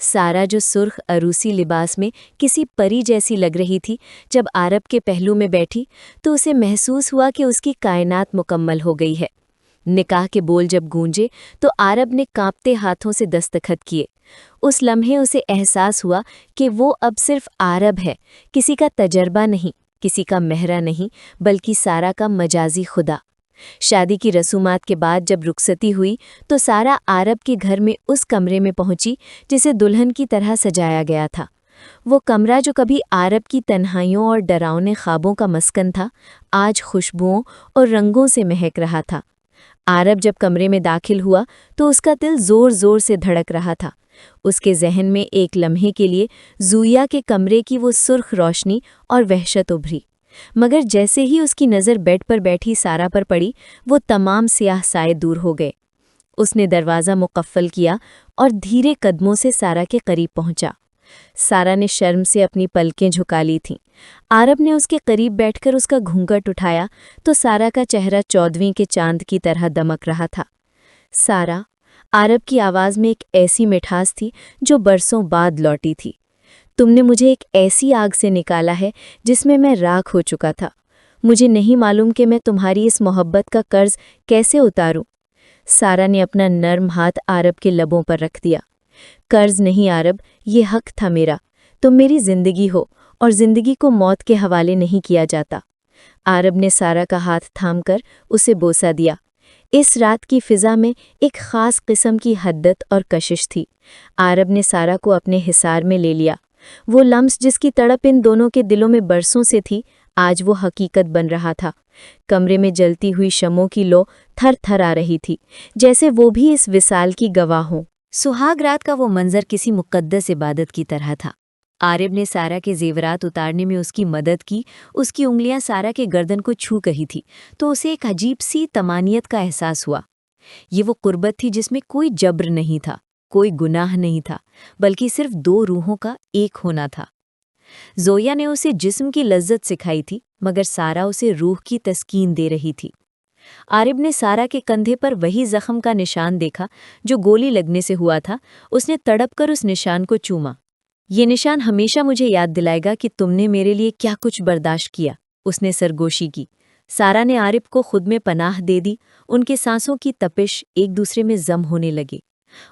सारा जो सुर्ख अरूसी लिबास में किसी परी जैसी लग रही थी, जब आरब के पहलू में बैठी तो उसे महसूस हुआ कि उसकी कायनात मुकम्मल हो गई है। निकाह के बोल जब गूंजे तो आरब ने कांपते हाथों से दस्तखत किए। उस लम्हे उसे एहसास हुआ कि वो अब सिर्फ आरब है, किसी का तजर्बा नहीं, किसी का मेहरा नहीं, बल्कि सारा का मजाजी खुदा। शादी की रसूमात के बाद जब रुखसती हुई तो सारा आरब के घर में उस कमरे में पहुंची जिसे दुल्हन की तरह सजाया गया था। वो कमरा जो कभी आरब की तन्हाइयों और डरावने ख्वाबों का मस्कन था, आज खुशबुओं और रंगों से महक रहा था। आरब जब कमरे में दाखिल हुआ तो उसका दिल जोर जोर से धड़क रहा था। उसके जहन में एक लम्हे के लिए ज़ोया के कमरे की वो सुर्ख रोशनी और वहशत उभरी, मगर जैसे ही उसकी नज़र बेड पर बैठी सारा पर पड़ी, वो तमाम स्याह साए दूर हो गए। उसने दरवाज़ा मुकफ़्फ़ल किया और धीरे कदमों से सारा के करीब पहुंचा। सारा ने शर्म से अपनी पलकें झुका ली थीं। आरब ने उसके करीब बैठकर उसका घूंघट उठाया तो सारा का चेहरा 14वीं के चांद की तरह दमक रहा था। सारा, आरब की आवाज़ में एक ऐसी मिठास थी जो बरसों बाद लौटी थी। तुमने मुझे एक ऐसी आग से निकाला है जिसमें मैं राख हो चुका था। मुझे नहीं मालूम कि मैं तुम्हारी इस मोहब्बत का कर्ज कैसे उतारूं। सारा ने अपना नर्म हाथ आरब के लबों पर रख दिया। कर्ज नहीं आरब, ये हक था मेरा। तुम मेरी जिंदगी हो और जिंदगी को मौत के हवाले नहीं किया जाता। आरब ने सारा का हाथ थामकर उसे बोसा दिया। इस रात की फ़िज़ा में एक ख़ास किस्म की हद्दत और कशिश थी। आरब ने सारा को अपने हिसार में ले लिया। वो लम्स जिसकी तड़प इन दोनों के दिलों में बरसों से थी, आज वो हकीकत बन रहा था। कमरे में जलती हुई शमों की लो थर थर आ रही थी, जैसे वो भी इस विसाल की गवाह हों। सुहाग रात का वो मंजर किसी मुक़द्दस इबादत की तरह था। आरिब ने सारा के जेवरात उतारने में उसकी मदद की। उसकी उंगलियां सारा के गर्दन को छू रही थी तो उसे एक अजीब सी तमानियत का एहसास हुआ। ये वो कुर्बत थी जिसमें कोई जब्र नहीं था, कोई गुनाह नहीं था, बल्कि सिर्फ दो रूहों का एक होना था। ज़ोया ने उसे जिस्म की लज्जत सिखाई थी, मगर सारा उसे रूह की तस्कीन दे रही थी। आरिब ने सारा के कंधे पर वही जख्म का निशान देखा जो गोली लगने से हुआ था। उसने तड़पकर उस निशान को चूमा। ये निशान हमेशा मुझे याद दिलाएगा कि तुमने मेरे लिए क्या कुछ बर्दाश्त किया, उसने सरगोशी की। सारा ने आरिब को खुद में पनाह दे दी। उनके सांसों की तपिश एक दूसरे में जम होने लगी।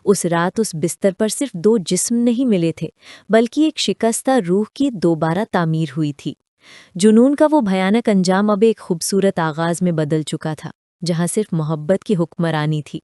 उस रात उस बिस्तर पर सिर्फ दो जिस्म नहीं मिले थे, बल्कि एक शिकस्ता रूह की दोबारा तामीर हुई थी। जुनून का वो भयानक अंजाम अब एक खूबसूरत आगाज में बदल चुका था, जहां सिर्फ मोहब्बत की हुक्मरानी थी।